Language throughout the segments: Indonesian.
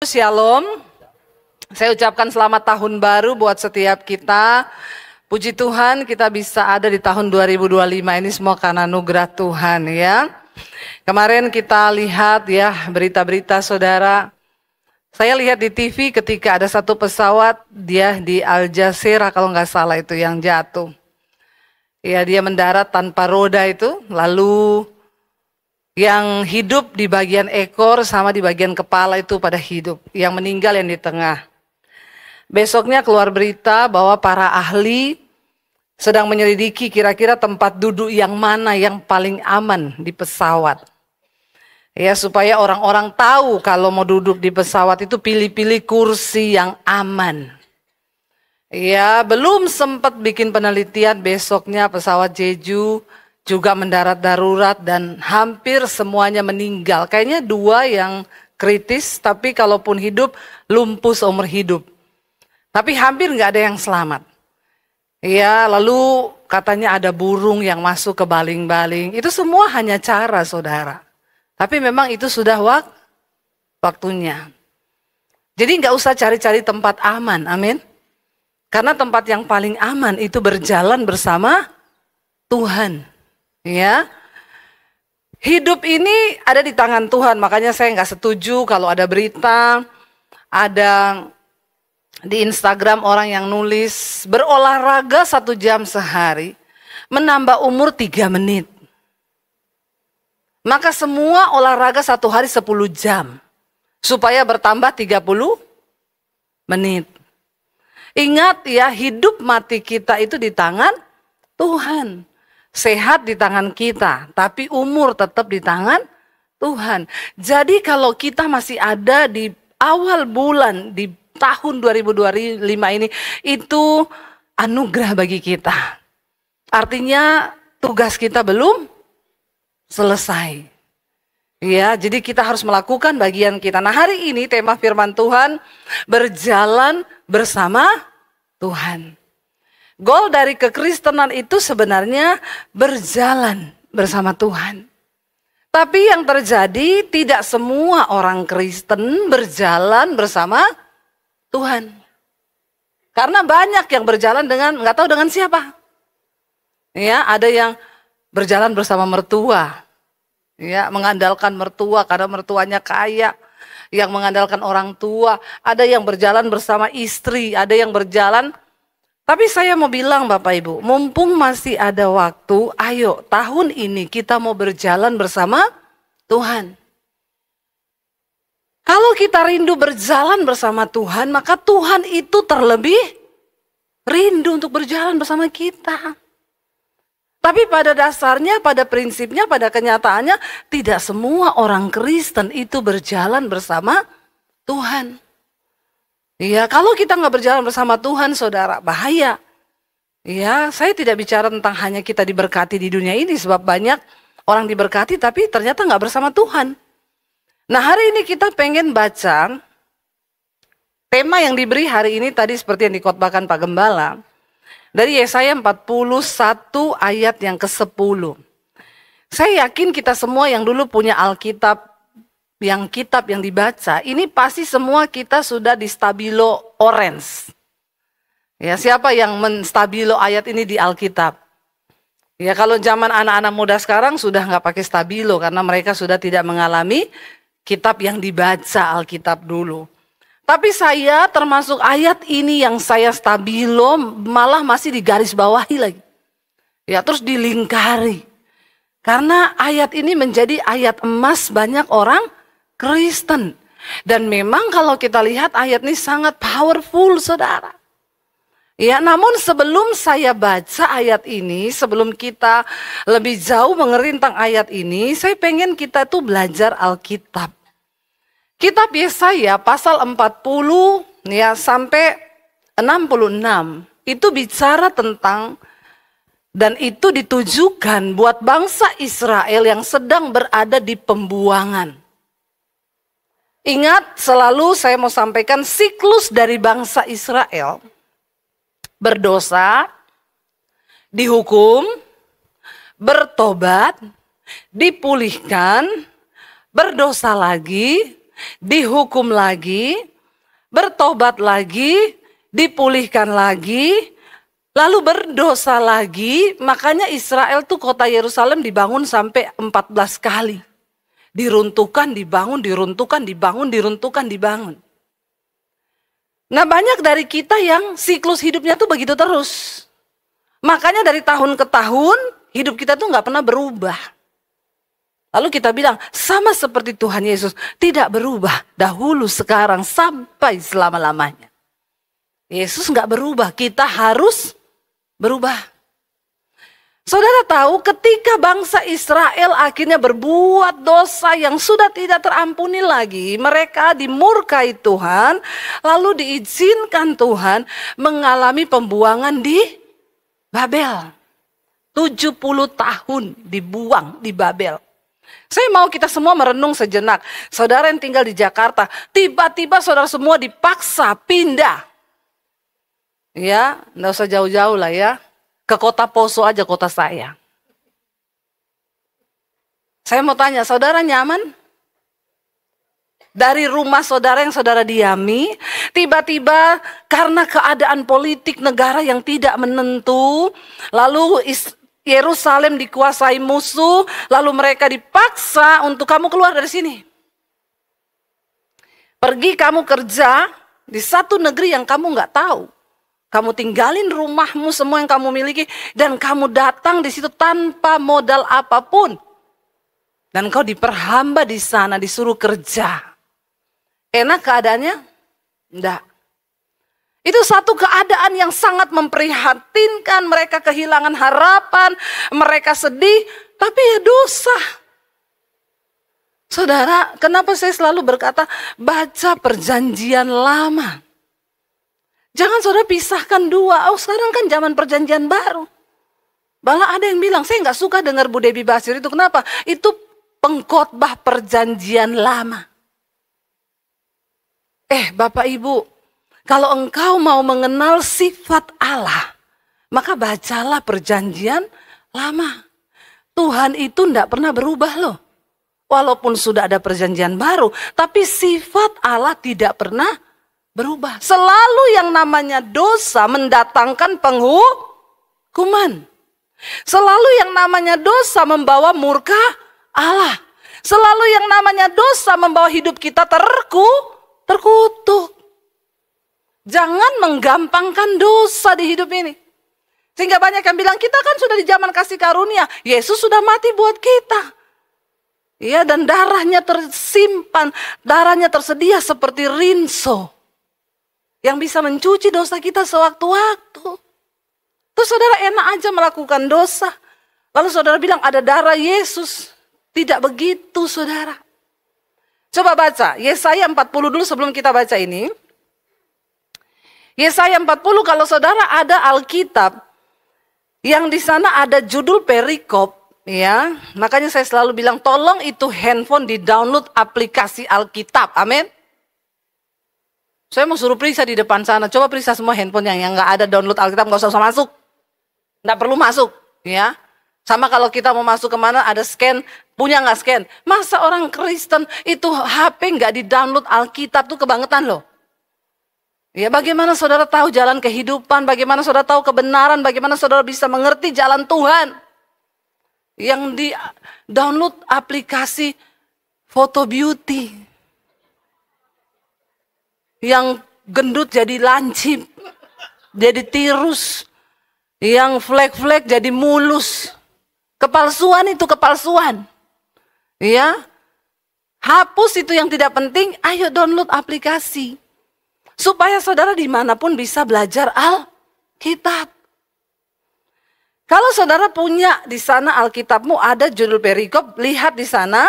Shalom. Saya ucapkan selamat tahun baru buat setiap kita. Puji Tuhan kita bisa ada di tahun 2025 ini semua karena anugerah Tuhan ya. Kemarin kita lihat ya berita-berita saudara. Saya lihat di TV ketika ada satu pesawat dia di Al Jazeera kalau nggak salah itu yang jatuh. Ya dia mendarat tanpa roda itu, lalu yang hidup di bagian ekor sama di bagian kepala itu pada hidup. Yang meninggal yang di tengah. Besoknya keluar berita bahwa para ahli sedang menyelidiki kira-kira tempat duduk yang mana yang paling aman di pesawat. Ya supaya orang-orang tahu kalau mau duduk di pesawat itu pilih-pilih kursi yang aman. Ya belum sempat bikin penelitian, besoknya pesawat Jeju juga mendarat darurat dan hampir semuanya meninggal. Kayaknya 2 yang kritis, tapi kalaupun hidup lumpuh seumur hidup. Tapi hampir nggak ada yang selamat. Ya, lalu katanya ada burung yang masuk ke baling-baling. Itu semua hanya cara, saudara. Tapi memang itu sudah waktunya. Jadi nggak usah cari-cari tempat aman, amin. Karena tempat yang paling aman itu berjalan bersama Tuhan. Ya, hidup ini ada di tangan Tuhan. Makanya saya nggak setuju kalau ada berita, ada di Instagram orang yang nulis berolahraga 1 jam sehari menambah umur 3 menit. Maka semua olahraga 1 hari 10 jam supaya bertambah 30 menit. Ingat ya, hidup mati kita itu di tangan Tuhan. Sehat di tangan kita, tapi umur tetap di tangan Tuhan. Jadi kalau kita masih ada di awal bulan di tahun 2025 ini, itu anugerah bagi kita. Artinya tugas kita belum selesai. Ya, jadi kita harus melakukan bagian kita. Nah, hari ini tema firman Tuhan berjalan bersama Tuhan. Goal dari kekristenan itu sebenarnya berjalan bersama Tuhan. Tapi yang terjadi tidak semua orang Kristen berjalan bersama Tuhan. Karena banyak yang berjalan dengan nggak tahu dengan siapa. Ya, ada yang berjalan bersama mertua. Ya, mengandalkan mertua karena mertuanya kaya. Yang mengandalkan orang tua, ada yang berjalan bersama istri, ada yang berjalan. Tapi saya mau bilang Bapak Ibu, mumpung masih ada waktu, ayo tahun ini kita mau berjalan bersama Tuhan. Kalau kita rindu berjalan bersama Tuhan, maka Tuhan itu terlebih rindu untuk berjalan bersama kita. Tapi pada dasarnya, pada prinsipnya, pada kenyataannya, tidak semua orang Kristen itu berjalan bersama Tuhan. Ya, kalau kita nggak berjalan bersama Tuhan, saudara, bahaya. Ya, saya tidak bicara tentang hanya kita diberkati di dunia ini, sebab banyak orang diberkati tapi ternyata nggak bersama Tuhan. Nah, hari ini kita pengen baca tema yang diberi hari ini tadi seperti yang dikhotbahkan Pak Gembala. Dari Yesaya 41 ayat yang ke-10. Saya yakin kita semua yang dulu punya Alkitab, kitab yang dibaca, ini pasti semua kita sudah di stabilo orange. Ya, siapa yang menstabilo ayat ini di Alkitab? Ya, kalau zaman anak-anak muda sekarang sudah nggak pakai stabilo karena mereka sudah tidak mengalami kitab yang dibaca Alkitab dulu. Tapi saya termasuk ayat ini yang saya stabilo malah masih digaris bawahi lagi. Ya terus dilingkari. Karena ayat ini menjadi ayat emas banyak orang Kristen. Dan memang kalau kita lihat ayat ini sangat powerful saudara. Ya namun sebelum saya baca ayat ini, sebelum kita lebih jauh mengerti tentang ayat ini, saya pengen kita tuh belajar Alkitab. Kitab Yesaya pasal 40 ya sampai 66 itu bicara tentang dan itu ditujukan buat bangsa Israel yang sedang berada di pembuangan. Ingat selalu saya mau sampaikan siklus dari bangsa Israel. Berdosa, dihukum, bertobat, dipulihkan, berdosa lagi, dihukum lagi, bertobat lagi, dipulihkan lagi, lalu berdosa lagi. Makanya Israel tuh kota Yerusalem dibangun sampai 14 kali. Diruntuhkan, dibangun, diruntuhkan, dibangun, diruntuhkan, dibangun. Nah, banyak dari kita yang siklus hidupnya tuh begitu terus. Makanya dari tahun ke tahun, hidup kita tuh gak pernah berubah. Lalu kita bilang, sama seperti Tuhan Yesus, tidak berubah dahulu, sekarang, sampai selama-lamanya. Yesus gak berubah, kita harus berubah. Saudara tahu ketika bangsa Israel akhirnya berbuat dosa yang sudah tidak terampuni lagi, mereka dimurkai Tuhan, lalu diizinkan Tuhan mengalami pembuangan di Babel. 70 tahun dibuang di Babel. Saya mau kita semua merenung sejenak. Saudara yang tinggal di Jakarta, tiba-tiba saudara semua dipaksa pindah. Ya, enggak usah jauh-jauh lah ya. Ke kota Poso aja, kota saya. Saya mau tanya, saudara nyaman? Dari rumah saudara yang saudara diami, tiba-tiba karena keadaan politik negara yang tidak menentu, lalu Yerusalem dikuasai musuh, lalu mereka dipaksa untuk kamu keluar dari sini. Pergi kamu kerja di satu negeri yang kamu nggak tahu. Kamu tinggalin rumahmu, semua yang kamu miliki, dan kamu datang di situ tanpa modal apapun. Dan kau diperhamba di sana, disuruh kerja. Enak keadaannya? Enggak. Itu satu keadaan yang sangat memprihatinkan, mereka kehilangan harapan, mereka sedih, tapi ya dosa. Saudara, kenapa saya selalu berkata, baca perjanjian lama. Jangan saudara pisahkan dua. Oh, sekarang kan zaman perjanjian baru. Malah ada yang bilang, saya nggak suka dengar Bu Debbie Basir itu. Kenapa? Itu pengkhotbah perjanjian lama. Bapak Ibu, kalau engkau mau mengenal sifat Allah, maka bacalah perjanjian lama. Tuhan itu tidak pernah berubah loh. Walaupun sudah ada perjanjian baru, tapi sifat Allah tidak pernah berubah. Selalu yang namanya dosa mendatangkan penghukuman. Selalu yang namanya dosa membawa murka Allah. Selalu yang namanya dosa membawa hidup kita terkutuk. Jangan menggampangkan dosa di hidup ini. Sehingga banyak yang bilang, kita kan sudah di zaman kasih karunia. Yesus sudah mati buat kita. Ya, dan darahnya tersimpan, darahnya tersedia seperti rinso. Yang bisa mencuci dosa kita sewaktu-waktu. Terus saudara enak aja melakukan dosa. Lalu saudara bilang ada darah Yesus. Tidak begitu saudara. Coba baca Yesaya 40 dulu sebelum kita baca ini. Yesaya 40, kalau saudara ada Alkitab yang di sana ada judul perikop, ya. Makanya saya selalu bilang tolong itu handphone di-download aplikasi Alkitab. Amin. Saya mau suruh periksa di depan sana. Coba periksa semua handphone yang nggak ada download Alkitab, nggak usah masuk. Nggak perlu masuk, ya. Sama kalau kita mau masuk kemana ada scan, punya nggak scan? Masa orang Kristen itu HP nggak di-download Alkitab tuh kebangetan loh. Ya, bagaimana saudara tahu jalan kehidupan, bagaimana saudara tahu kebenaran, bagaimana saudara bisa mengerti jalan Tuhan. Yang di-download aplikasi foto beauty. Yang gendut jadi lancip, jadi tirus. Yang flek-flek jadi mulus. Kepalsuan itu kepalsuan. Ya, hapus itu yang tidak penting, ayo download aplikasi. Supaya saudara dimanapun bisa belajar Alkitab. Kalau saudara punya di sana Alkitabmu ada judul perikop, lihat di sana.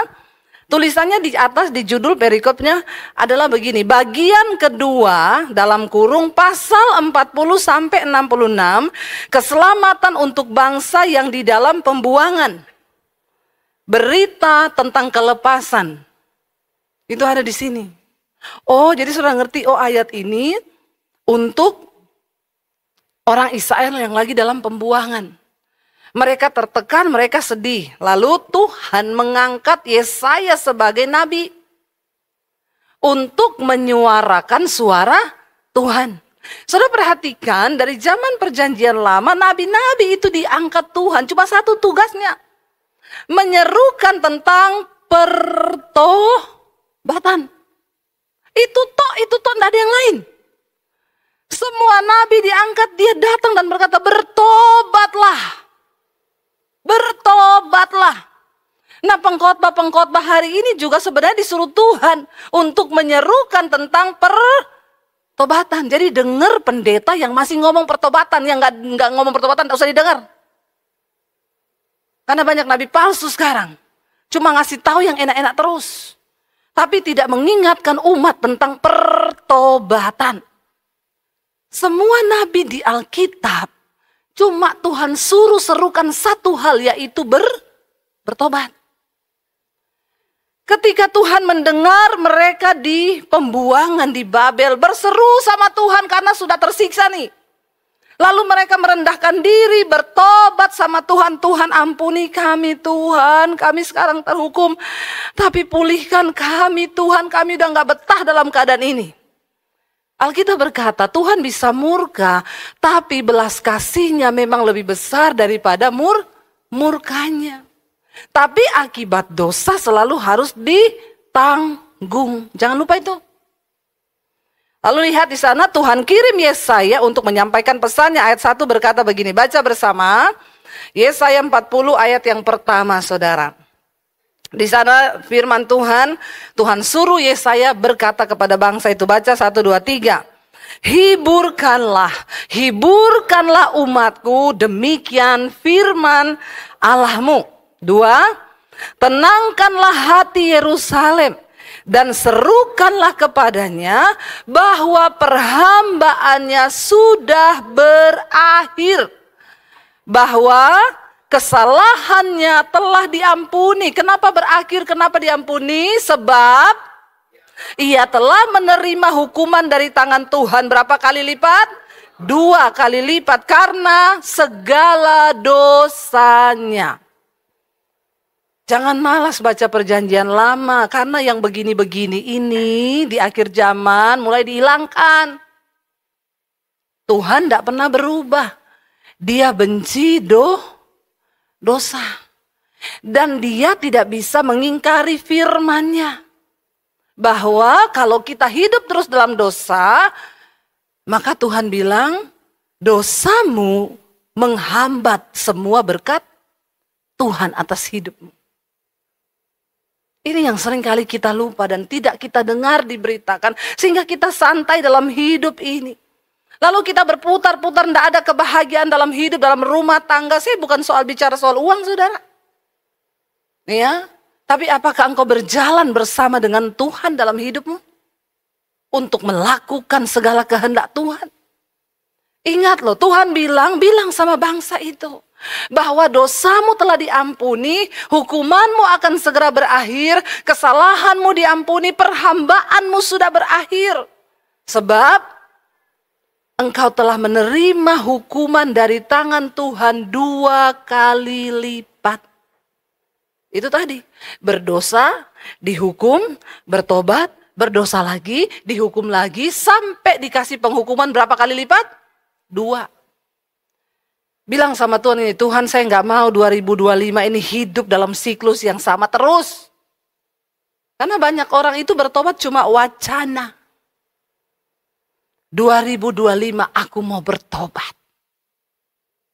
Tulisannya di atas di judul perikopnya adalah begini. Bagian kedua dalam kurung pasal 40 sampai 66. Keselamatan untuk bangsa yang di dalam pembuangan. Berita tentang kelepasan. Itu ada di sini. Oh, jadi saudara ngerti, oh ayat ini untuk orang Israel yang lagi dalam pembuangan. Mereka tertekan, mereka sedih. Lalu Tuhan mengangkat Yesaya sebagai nabi. untuk menyuarakan suara Tuhan. Saudara perhatikan, dari zaman perjanjian lama, nabi-nabi itu diangkat Tuhan. Cuma satu tugasnya, menyerukan tentang pertobatan. Itu toh, tidak ada yang lain. Semua nabi diangkat, dia datang dan berkata, bertobatlah. Bertobatlah. Nah, pengkhotbah hari ini juga sebenarnya disuruh Tuhan untuk menyerukan tentang pertobatan. Jadi dengar pendeta yang masih ngomong pertobatan, yang nggak ngomong pertobatan tak usah didengar. Karena banyak nabi palsu sekarang, cuma ngasih tahu yang enak-enak terus, tapi tidak mengingatkan umat tentang pertobatan. Semua nabi di Alkitab, cuma Tuhan suruh serukan satu hal, yaitu bertobat. Ketika Tuhan mendengar mereka di pembuangan di Babel, berseru sama Tuhan karena sudah tersiksa nih. Lalu mereka merendahkan diri, bertobat sama Tuhan. Tuhan, ampuni kami Tuhan, kami sekarang terhukum. Tapi pulihkan kami Tuhan, kami udah gak betah dalam keadaan ini. Alkitab berkata Tuhan bisa murka, tapi belas kasihnya memang lebih besar daripada murkanya. Tapi akibat dosa selalu harus ditanggung. Jangan lupa itu. Lalu lihat di sana, Tuhan kirim Yesaya untuk menyampaikan pesannya. Ayat 1 berkata begini, baca bersama. Yesaya 40 ayat yang pertama, saudara. Di sana firman Tuhan, Tuhan suruh Yesaya berkata kepada bangsa itu. Baca 1, 2, 3. Hiburkanlah umatku, demikian firman Allahmu. 2, tenangkanlah hati Yerusalem dan serukanlah kepadanya bahwa perhambaannya sudah berakhir, bahwa kesalahannya telah diampuni. Kenapa berakhir? Kenapa diampuni? Sebab ia telah menerima hukuman dari tangan Tuhan. Berapa kali lipat? 2 kali lipat karena segala dosanya. Jangan malas baca perjanjian lama, karena yang begini-begini ini di akhir zaman mulai dihilangkan. Tuhan tidak pernah berubah. Dia benci dosa. Dan dia tidak bisa mengingkari firman-Nya. Bahwa kalau kita hidup terus dalam dosa, maka Tuhan bilang, dosamu menghambat semua berkat Tuhan atas hidupmu. Ini yang sering kali kita lupa dan tidak kita dengar diberitakan. Sehingga kita santai dalam hidup ini. Lalu kita berputar-putar, tidak ada kebahagiaan dalam hidup, dalam rumah tangga. Saya bukan bicara soal uang, saudara. Ya, tapi apakah engkau berjalan bersama dengan Tuhan dalam hidupmu? Untuk melakukan segala kehendak Tuhan. Ingat loh, Tuhan bilang sama bangsa itu. Bahwa dosamu telah diampuni, hukumanmu akan segera berakhir, kesalahanmu diampuni, perhambaanmu sudah berakhir. Sebab engkau telah menerima hukuman dari tangan Tuhan 2 kali lipat. Itu tadi, berdosa, dihukum, bertobat, berdosa lagi, dihukum lagi, sampai dikasih penghukuman berapa kali lipat? 2. Bilang sama Tuhan ini, Tuhan saya nggak mau 2025 ini hidup dalam siklus yang sama terus. Karena banyak orang itu bertobat cuma wacana. 2025 aku mau bertobat.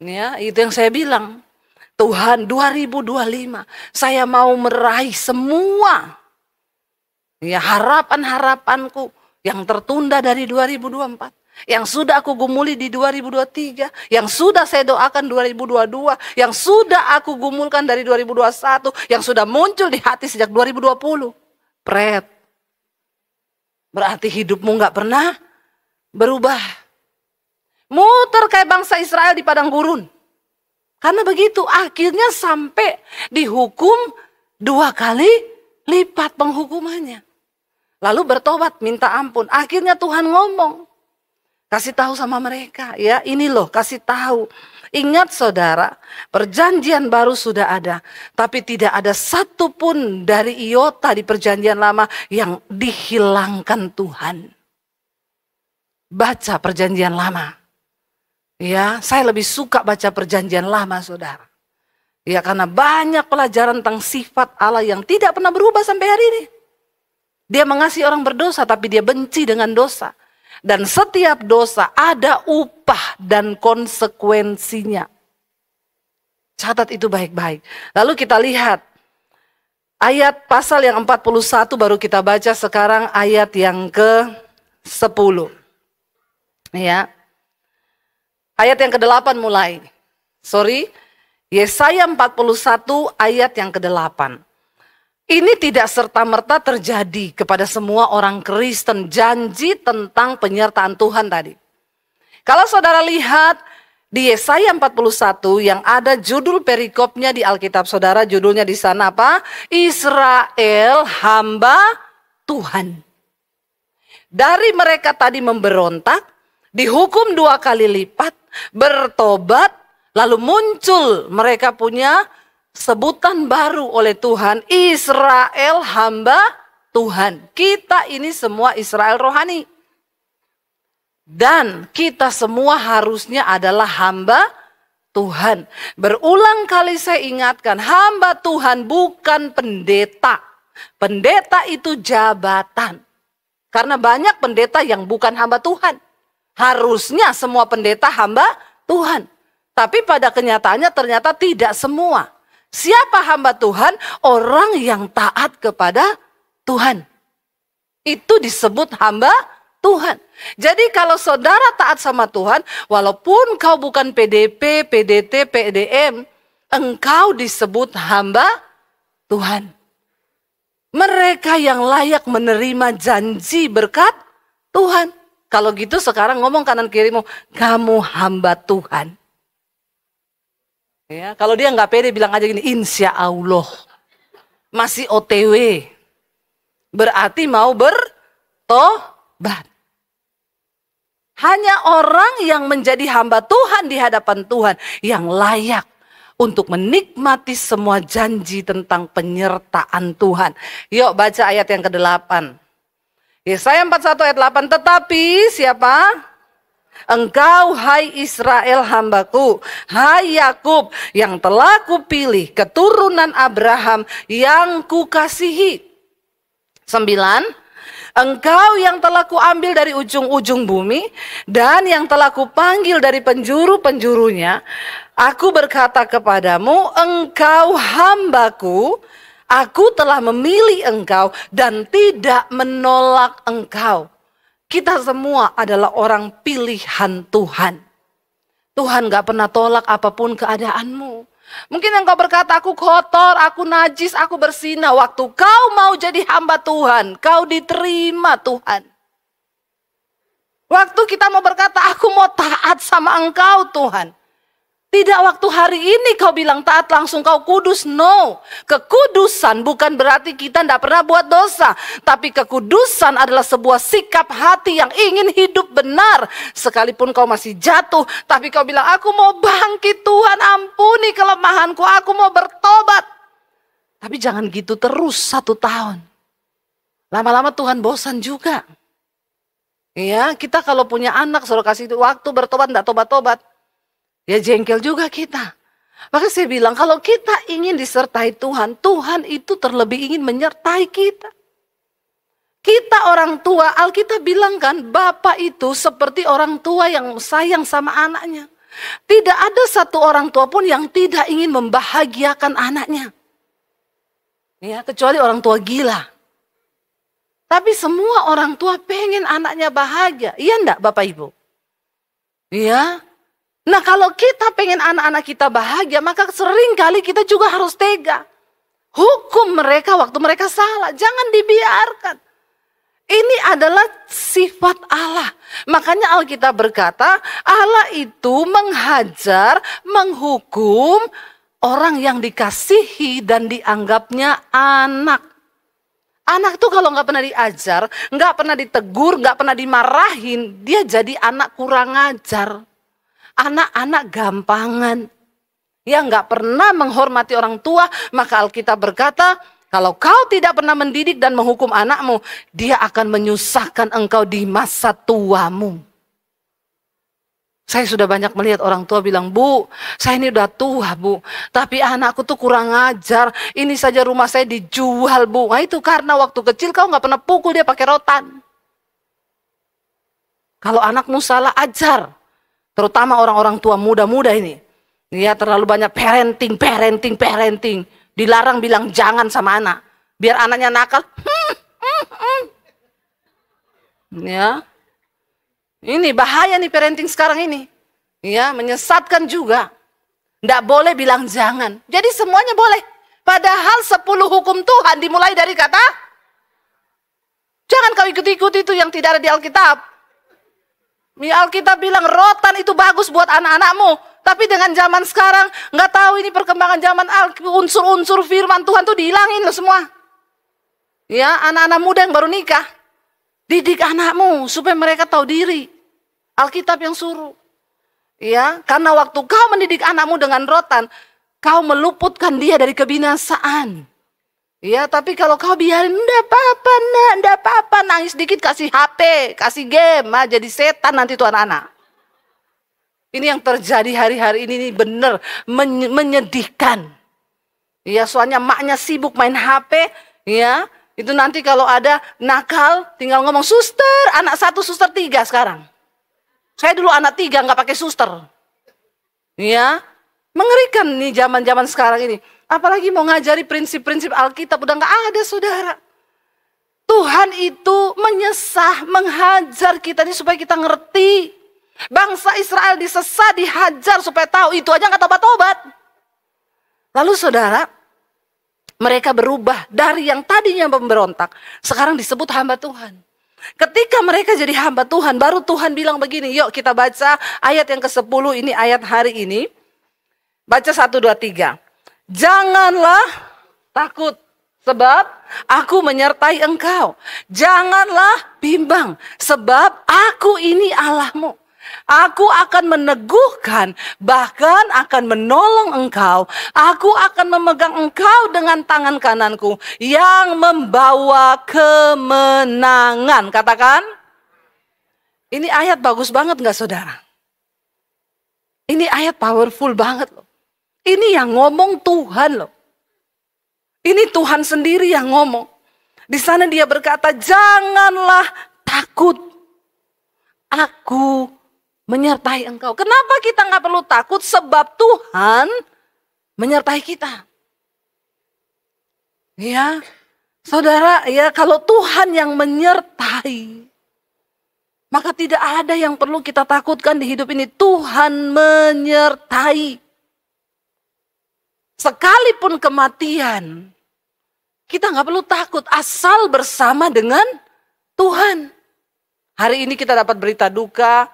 Ya, itu yang saya bilang. Tuhan 2025 saya mau meraih semua ya harapan-harapanku yang tertunda dari 2024. Yang sudah aku gumuli di 2023, yang sudah saya doakan 2022, yang sudah aku gumulkan dari 2021, yang sudah muncul di hati sejak 2020. Pret. Berarti hidupmu gak pernah berubah. Muter kayak bangsa Israel di padang gurun. Karena begitu, akhirnya sampai dihukum 2 kali lipat penghukumannya. Lalu bertobat, minta ampun. Akhirnya Tuhan ngomong. Kasih tahu sama mereka, ya ini loh, kasih tahu. Ingat saudara, perjanjian baru sudah ada, tapi tidak ada satupun dari iota di perjanjian lama yang dihilangkan Tuhan. Baca perjanjian lama. Ya, saya lebih suka baca perjanjian lama, saudara. Ya, karena banyak pelajaran tentang sifat Allah yang tidak pernah berubah sampai hari ini. Dia mengasihi orang berdosa, tapi dia benci dengan dosa. Dan setiap dosa ada upah dan konsekuensinya. Catat itu baik-baik. Lalu kita lihat ayat pasal yang 41 baru kita baca sekarang ayat yang ke-10. Ya. Ayat yang ke-8 mulai. Yesaya 41 ayat yang ke-8. Ini tidak serta-merta terjadi kepada semua orang Kristen, janji tentang penyertaan Tuhan tadi. Kalau saudara lihat di Yesaya 41 yang ada judul perikopnya di Alkitab saudara, judulnya di sana apa? Israel hamba Tuhan. Dari mereka tadi memberontak, dihukum 2 kali lipat, bertobat, lalu muncul mereka punya sebutan baru oleh Tuhan, Israel hamba Tuhan. Kita ini semua Israel rohani. Dan kita semua harusnya adalah hamba Tuhan. Berulang kali saya ingatkan, hamba Tuhan bukan pendeta. Pendeta itu jabatan. Karena banyak pendeta yang bukan hamba Tuhan. Harusnya semua pendeta hamba Tuhan. Tapi pada kenyataannya ternyata tidak semua. Siapa hamba Tuhan? Orang yang taat kepada Tuhan. Itu disebut hamba Tuhan. Jadi kalau saudara taat sama Tuhan, walaupun kau bukan PDP, PDT, PDM, engkau disebut hamba Tuhan. Mereka yang layak menerima janji berkat Tuhan. Kalau gitu sekarang ngomong kanan kirimu, kamu hamba Tuhan. Ya, kalau dia nggak pede bilang aja gini, insya Allah masih OTW, berarti mau bertobat. Hanya orang yang menjadi hamba Tuhan di hadapan Tuhan yang layak untuk menikmati semua janji tentang penyertaan Tuhan. Yuk baca ayat yang ke-8. Yesaya 41 ayat 8, tetapi siapa? Engkau hai Israel hambaku, hai Yakub yang telah kupilih, keturunan Abraham yang kukasihi. 9. Engkau yang telah kuambil dari ujung-ujung bumi dan yang telah kupanggil dari penjuru-penjurunya. Aku berkata kepadamu, engkau hambaku, aku telah memilih engkau dan tidak menolak engkau. Kita semua adalah orang pilihan Tuhan. Tuhan gak pernah tolak apapun keadaanmu. Mungkin engkau berkata, aku kotor, aku najis, aku bersina. Waktu kau mau jadi hamba Tuhan, kau diterima Tuhan. Waktu kita mau berkata, aku mau taat sama engkau Tuhan. Tidak waktu hari ini kau bilang taat langsung kau kudus. No, kekudusan bukan berarti kita tidak pernah buat dosa. Tapi kekudusan adalah sebuah sikap hati yang ingin hidup benar. Sekalipun kau masih jatuh, tapi kau bilang aku mau bangkit Tuhan, ampuni kelemahanku, aku mau bertobat. Tapi jangan gitu terus 1 tahun. Lama-lama Tuhan bosan juga. Ya, kita kalau punya anak suruh kasih waktu bertobat, tidak tobat-tobat. Ya jengkel juga kita. Maka saya bilang kalau kita ingin disertai Tuhan, Tuhan itu terlebih ingin menyertai kita. Kita orang tua, Alkitab bilang kan, Bapak itu seperti orang tua yang sayang sama anaknya. Tidak ada satu orang tua pun yang tidak ingin membahagiakan anaknya. Ya, kecuali orang tua gila. Tapi semua orang tua pengen anaknya bahagia. Iya enggak Bapak Ibu? Iya. Nah kalau kita pengen anak-anak kita bahagia, maka sering kali kita juga harus tega. Hukum mereka waktu mereka salah, jangan dibiarkan. Ini adalah sifat Allah. Makanya Alkitab berkata, Allah itu menghajar, menghukum orang yang dikasihi dan dianggapnya anak. Anak tuh kalau nggak pernah diajar, nggak pernah ditegur, nggak pernah dimarahin, dia jadi anak kurang ajar. Anak-anak gampangan. Yang nggak pernah menghormati orang tua, maka Alkitab berkata, kalau kau tidak pernah mendidik dan menghukum anakmu, dia akan menyusahkan engkau di masa tuamu. Saya sudah banyak melihat orang tua bilang, Bu, saya ini udah tua, Bu. Tapi anakku tuh kurang ajar. Ini saja rumah saya dijual, Bu. Nah itu karena waktu kecil kau nggak pernah pukul dia pakai rotan. Kalau anakmu salah, ajar. Terutama orang-orang tua muda-muda ini. Ya terlalu banyak parenting. Dilarang bilang jangan sama anak. Biar anaknya nakal. Ya. Ini bahaya nih parenting sekarang ini. Ya, menyesatkan juga. Nggak boleh bilang jangan. Jadi semuanya boleh. Padahal 10 hukum Tuhan dimulai dari kata, jangan kau ikut-ikut itu yang tidak ada di Alkitab. Alkitab bilang rotan itu bagus buat anak-anakmu. Tapi dengan zaman sekarang, nggak tahu ini perkembangan zaman, unsur-unsur firman Tuhan tuh dihilangin loh semua. Ya, anak-anak muda yang baru nikah. Didik anakmu supaya mereka tahu diri. Alkitab yang suruh. Ya, karena waktu kau mendidik anakmu dengan rotan, kau meluputkan dia dari kebinasaan. Ya, tapi kalau kau biarin, enggak apa-apa, enggak apa-apa, nangis dikit kasih HP, kasih game, jadi setan nanti tuh anak-anak. Ini yang terjadi hari-hari ini benar menyedihkan. Ya, soalnya maknya sibuk main HP, ya. Itu nanti kalau ada nakal, tinggal ngomong, suster, anak 1, suster 3 sekarang. Saya dulu anak 3, nggak pakai suster. Ya, mengerikan nih zaman-zaman sekarang ini. Apalagi mau ngajari prinsip-prinsip Alkitab, udah nggak ada, saudara. Tuhan itu menyesah, menghajar kita ini supaya kita ngerti. Bangsa Israel disesat, dihajar supaya tahu, itu aja nggak tobat-tobat. Lalu saudara, mereka berubah dari yang tadinya memberontak, sekarang disebut hamba Tuhan. Ketika mereka jadi hamba Tuhan, baru Tuhan bilang begini, yuk kita baca ayat yang ke-10, ini ayat hari ini. Baca 1, 2, 3. Janganlah takut, sebab aku menyertai engkau. Janganlah bimbang, sebab aku ini Allahmu. Aku akan meneguhkan, bahkan akan menolong engkau. Aku akan memegang engkau dengan tangan kananku yang membawa kemenangan. Katakan, ini ayat bagus banget gak saudara? Ini ayat powerful banget loh. Ini yang ngomong Tuhan loh. Ini Tuhan sendiri yang ngomong. Di sana dia berkata, janganlah takut. Aku menyertai engkau. Kenapa kita nggak perlu takut? Sebab Tuhan menyertai kita. Ya, saudara, ya kalau Tuhan yang menyertai, maka tidak ada yang perlu kita takutkan di hidup ini. Tuhan menyertai. Sekalipun kematian, kita nggak perlu takut asal bersama dengan Tuhan. Hari ini kita dapat berita duka.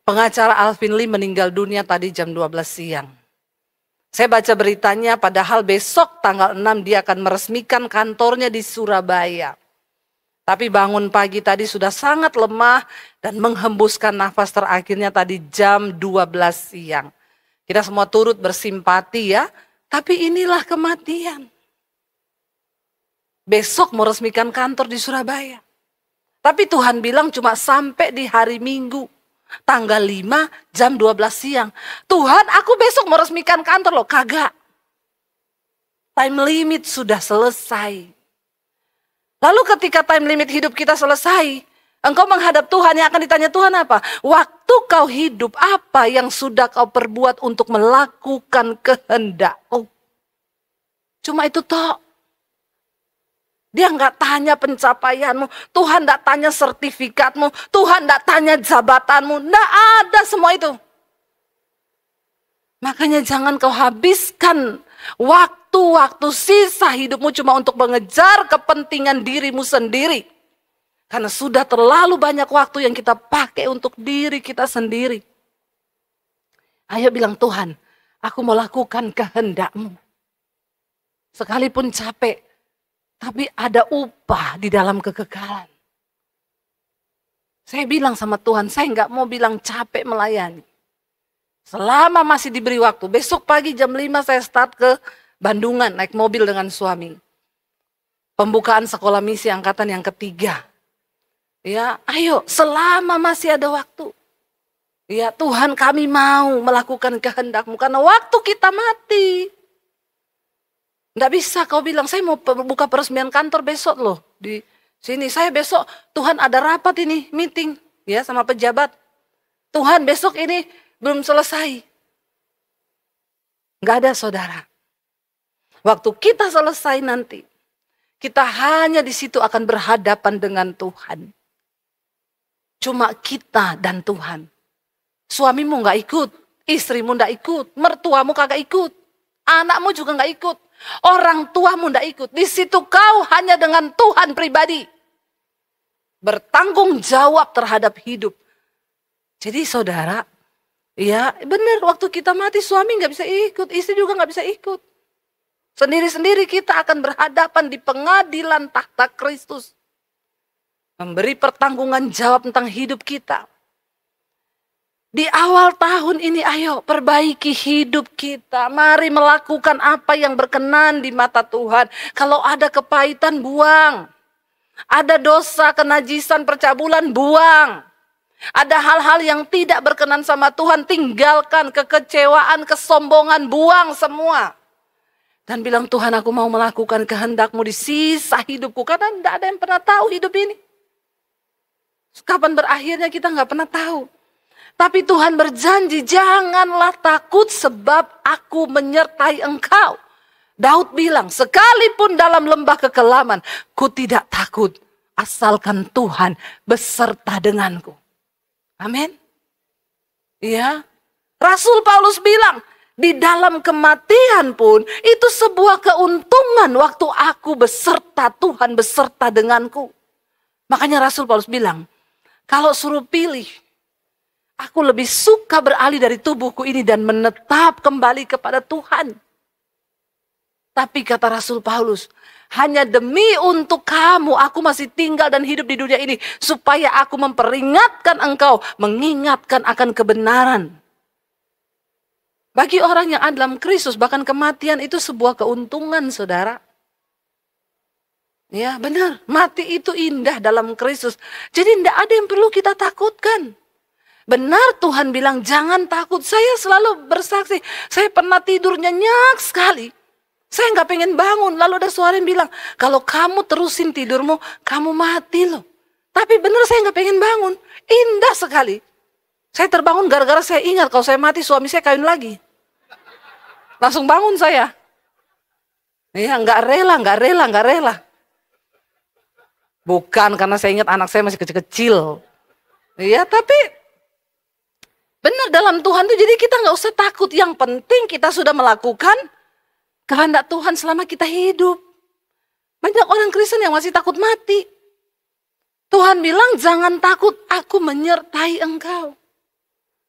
Pengacara Alvin Lee meninggal dunia tadi jam 12 siang. Saya baca beritanya, padahal besok tanggal 6 dia akan meresmikan kantornya di Surabaya. Tapi bangun pagi tadi sudah sangat lemah dan menghembuskan nafas terakhirnya tadi jam 12 siang. Kita semua turut bersimpati ya, tapi inilah kematian. Besok mau resmikan kantor di Surabaya. Tapi Tuhan bilang cuma sampai di hari Minggu. Tanggal 5 jam 12 siang. Tuhan, aku besok mau resmikan kantor loh. Kagak. Time limit sudah selesai. Lalu ketika time limit hidup kita selesai, engkau menghadap Tuhan, yang akan ditanya Tuhan apa? Waktu kau hidup, apa yang sudah kau perbuat untuk melakukan kehendak-Ku? Cuma itu toh. Dia nggak tanya pencapaianmu, Tuhan nggak tanya sertifikatmu, Tuhan nggak tanya jabatanmu, nggak ada semua itu. Makanya jangan kau habiskan waktu-waktu sisa hidupmu cuma untuk mengejar kepentingan dirimu sendiri. Karena sudah terlalu banyak waktu yang kita pakai untuk diri kita sendiri. Ayo bilang, Tuhan, aku mau lakukan kehendak-Mu. Sekalipun capek. Tapi ada upah di dalam kekekalan. Saya bilang sama Tuhan, saya nggak mau bilang capek melayani. Selama masih diberi waktu, besok pagi jam 5 saya start ke Bandungan, naik mobil dengan suami. Pembukaan sekolah misi angkatan yang ketiga. Ya, ayo selama masih ada waktu. Ya Tuhan, kami mau melakukan kehendak-Mu karena waktu kita mati. Nggak bisa kau bilang, saya mau buka peresmian kantor besok loh. Di sini, saya besok, Tuhan ada rapat ini, meeting ya sama pejabat. Tuhan besok ini belum selesai. Nggak ada saudara. Waktu kita selesai nanti, kita hanya di situ akan berhadapan dengan Tuhan. Cuma kita dan Tuhan. Suamimu nggak ikut, istrimu nggak ikut, mertuamu kagak ikut, anakmu juga nggak ikut, orang tuamu nggak ikut. Di situ kau hanya dengan Tuhan pribadi. Bertanggung jawab terhadap hidup. Jadi saudara, ya benar waktu kita mati suami nggak bisa ikut, istri juga nggak bisa ikut. Sendiri-sendiri kita akan berhadapan di pengadilan tahta Kristus. Memberi pertanggungan jawab tentang hidup kita. Di awal tahun ini ayo perbaiki hidup kita. Mari melakukan apa yang berkenan di mata Tuhan. Kalau ada kepahitan buang. Ada dosa, kenajisan, percabulan buang. Ada hal-hal yang tidak berkenan sama Tuhan, tinggalkan. Kekecewaan, kesombongan, buang semua. Dan bilang, Tuhan aku mau melakukan kehendak-Mu di sisa hidupku. Karena tidak ada yang pernah tahu hidup ini. Kapan berakhirnya kita nggak pernah tahu. Tapi Tuhan berjanji, janganlah takut sebab aku menyertai engkau. Daud bilang, sekalipun dalam lembah kekelaman, ku tidak takut, asalkan Tuhan beserta denganku. Amin. Ya, Rasul Paulus bilang, di dalam kematian pun, itu sebuah keuntungan waktu aku beserta Tuhan, beserta denganku. Makanya Rasul Paulus bilang, kalau suruh pilih, aku lebih suka beralih dari tubuhku ini dan menetap kembali kepada Tuhan. Tapi kata Rasul Paulus, hanya demi untuk kamu aku masih tinggal dan hidup di dunia ini. Supaya aku memperingatkan engkau, mengingatkan akan kebenaran. Bagi orang yang ada dalam Kristus, bahkan kematian itu sebuah keuntungan saudara. Ya benar, mati itu indah dalam Kristus. Jadi tidak ada yang perlu kita takutkan. Benar Tuhan bilang jangan takut. Saya selalu bersaksi, saya pernah tidur nyenyak sekali. Saya nggak pengen bangun. Lalu ada suara yang bilang, kalau kamu terusin tidurmu, kamu mati loh. Tapi benar saya nggak pengen bangun. Indah sekali. Saya terbangun gara-gara saya ingat kalau saya mati suami saya kawin lagi. Langsung bangun saya. Ya nggak rela. Bukan karena saya ingat anak saya masih kecil-kecil. Ya tapi benar dalam Tuhan itu jadi kita nggak usah takut. Yang penting kita sudah melakukan kehendak Tuhan selama kita hidup. Banyak orang Kristen yang masih takut mati. Tuhan bilang jangan takut, aku menyertai engkau.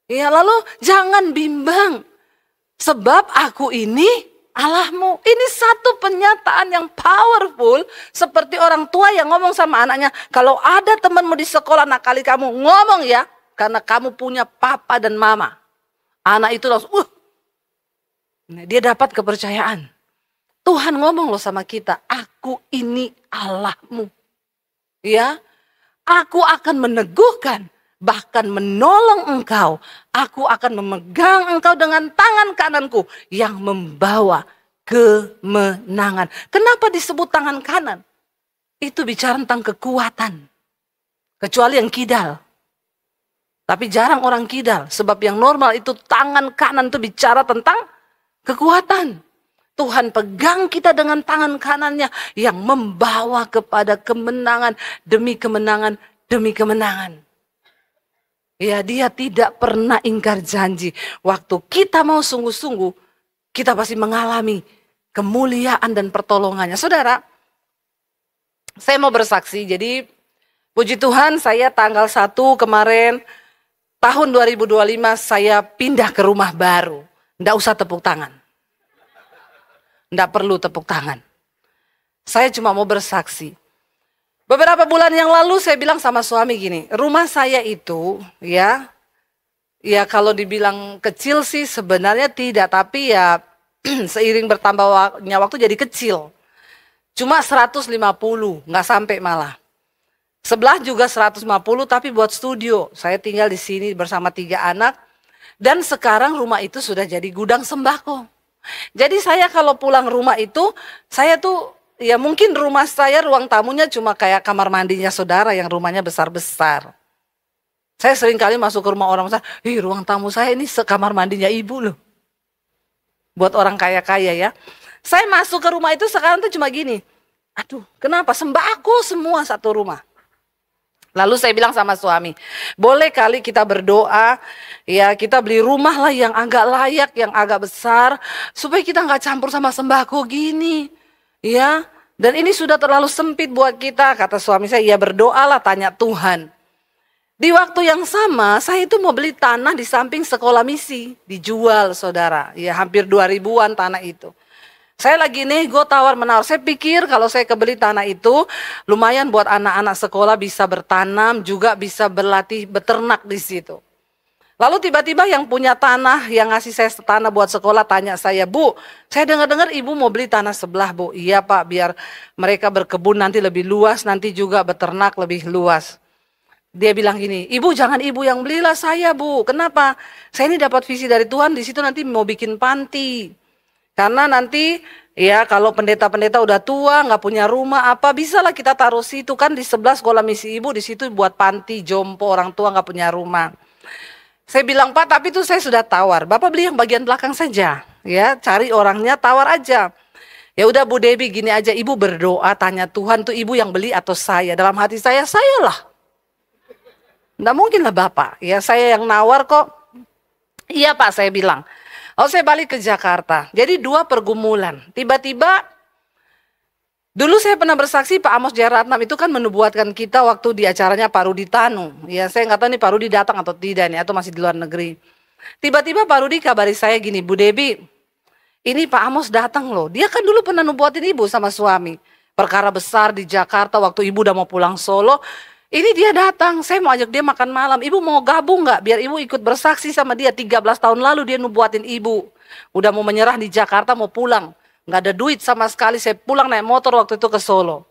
Ya lalu jangan bimbang. Sebab aku ini Allahmu. Ini satu penyataan yang powerful. Seperti orang tua yang ngomong sama anaknya. Kalau ada temanmu di sekolah nakali kamu, ngomong ya. Karena kamu punya papa dan mama. Anak itu langsung, dia dapat kepercayaan. Tuhan ngomong loh sama kita, aku ini Allahmu. Ya, aku akan meneguhkan, bahkan menolong engkau. Aku akan memegang engkau dengan tangan kananku yang membawa kemenangan. Kenapa disebut tangan kanan? Itu bicara tentang kekuatan. Kecuali yang kidal. Tapi jarang orang kidal. Sebab yang normal itu tangan kanan itu bicara tentang kekuatan. Tuhan pegang kita dengan tangan kanannya yang membawa kepada kemenangan demi kemenangan demi kemenangan. Ya, dia tidak pernah ingkar janji. Waktu kita mau sungguh-sungguh, kita pasti mengalami kemuliaan dan pertolongannya. Saudara, saya mau bersaksi. Jadi, puji Tuhan saya tanggal 1 kemarin, tahun 2025 saya pindah ke rumah baru. Nggak usah tepuk tangan. Nggak perlu tepuk tangan. Saya cuma mau bersaksi. Beberapa bulan yang lalu saya bilang sama suami gini, rumah saya itu ya kalau dibilang kecil sih sebenarnya tidak, tapi ya seiring bertambahnya waktu jadi kecil. Cuma 150, nggak sampai malah. Sebelah juga 150 tapi buat studio. Saya tinggal di sini bersama 3 anak. Dan sekarang rumah itu sudah jadi gudang sembako. Jadi saya kalau pulang rumah itu, saya tuh ya mungkin rumah saya ruang tamunya cuma kayak kamar mandinya saudara yang rumahnya besar-besar. Saya sering kali masuk ke rumah orang besar, ruang tamu saya ini sekamar mandinya ibu loh. Buat orang kaya-kaya ya. Saya masuk ke rumah itu sekarang tuh cuma gini, aduh kenapa sembako semua satu rumah. Lalu saya bilang sama suami, boleh kali kita berdoa, ya kita beli rumah lah yang agak layak, yang agak besar, supaya kita nggak campur sama sembako gini, ya. Dan ini sudah terlalu sempit buat kita, kata suami saya, ya berdoalah, tanya Tuhan. Di waktu yang sama, saya itu mau beli tanah di samping sekolah misi, dijual saudara, ya hampir 2000-an tanah itu. Saya lagi nego tawar-menawar, saya pikir kalau saya kebeli tanah itu lumayan buat anak-anak sekolah bisa bertanam, juga bisa berlatih beternak di situ. Lalu tiba-tiba yang punya tanah, yang ngasih saya tanah buat sekolah tanya saya, Bu, saya dengar-dengar ibu mau beli tanah sebelah Bu. Iya Pak, biar mereka berkebun nanti lebih luas, nanti juga beternak lebih luas. Dia bilang gini, ibu jangan ibu yang belilah saya Bu, kenapa? Saya ini dapat visi dari Tuhan, di situ nanti mau bikin panti. Karena nanti ya kalau pendeta-pendeta udah tua nggak punya rumah apa bisalah kita taruh situ kan di sebelah sekolah misi ibu di situ buat panti jompo orang tua nggak punya rumah. Saya bilang Pak tapi itu saya sudah tawar, Bapak beli yang bagian belakang saja ya cari orangnya tawar aja. Ya udah Bu Debbie gini aja ibu berdoa tanya Tuhan tuh ibu yang beli atau saya dalam hati saya lah. Nggak mungkin lah Bapak ya saya yang nawar kok. Iya Pak saya bilang. Oh saya balik ke Jakarta, jadi 2 pergumulan. Tiba-tiba, dulu saya pernah bersaksi Pak Amos Jayaratnam itu kan menubuatkan kita waktu di acaranya Pak Rudi Tanu. Ya saya nggak tahu nih Pak Rudi datang atau tidak nih, atau masih di luar negeri. Tiba-tiba Pak Rudi kabari saya gini, Bu Debbie, ini Pak Amos datang loh. Dia kan dulu pernah nubuatin ibu sama suami. Perkara besar di Jakarta waktu ibu udah mau pulang Solo. Ini dia datang, saya mau ajak dia makan malam. Ibu mau gabung gak? Biar ibu ikut bersaksi sama dia. 13 tahun lalu dia nubuatin ibu. Udah mau menyerah di Jakarta, mau pulang. Gak ada duit sama sekali, saya pulang naik motor waktu itu ke Solo.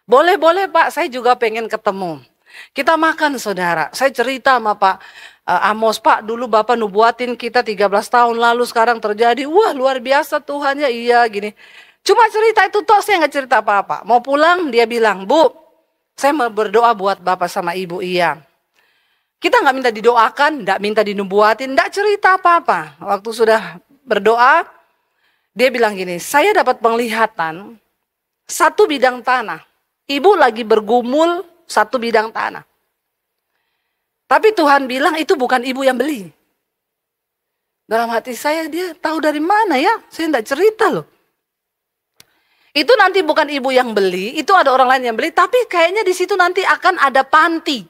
Boleh Pak, saya juga pengen ketemu. Kita makan saudara. Saya cerita sama Pak Amos, Pak dulu Bapak nubuatin kita 13 tahun lalu sekarang terjadi. Wah luar biasa Tuhan ya, iya gini. Cuma cerita itu toh saya gak cerita apa-apa. Mau pulang dia bilang, Bu, saya mau berdoa buat Bapak sama Ibu, iya. Kita nggak minta didoakan, nggak minta dinubuatin, nggak cerita apa-apa. Waktu sudah berdoa, dia bilang gini, saya dapat penglihatan 1 bidang tanah. Ibu lagi bergumul 1 bidang tanah. Tapi Tuhan bilang itu bukan ibu yang beli. Dalam hati saya dia tahu dari mana ya, saya nggak cerita loh. Itu nanti bukan ibu yang beli, itu ada orang lain yang beli, tapi kayaknya di situ nanti akan ada panti.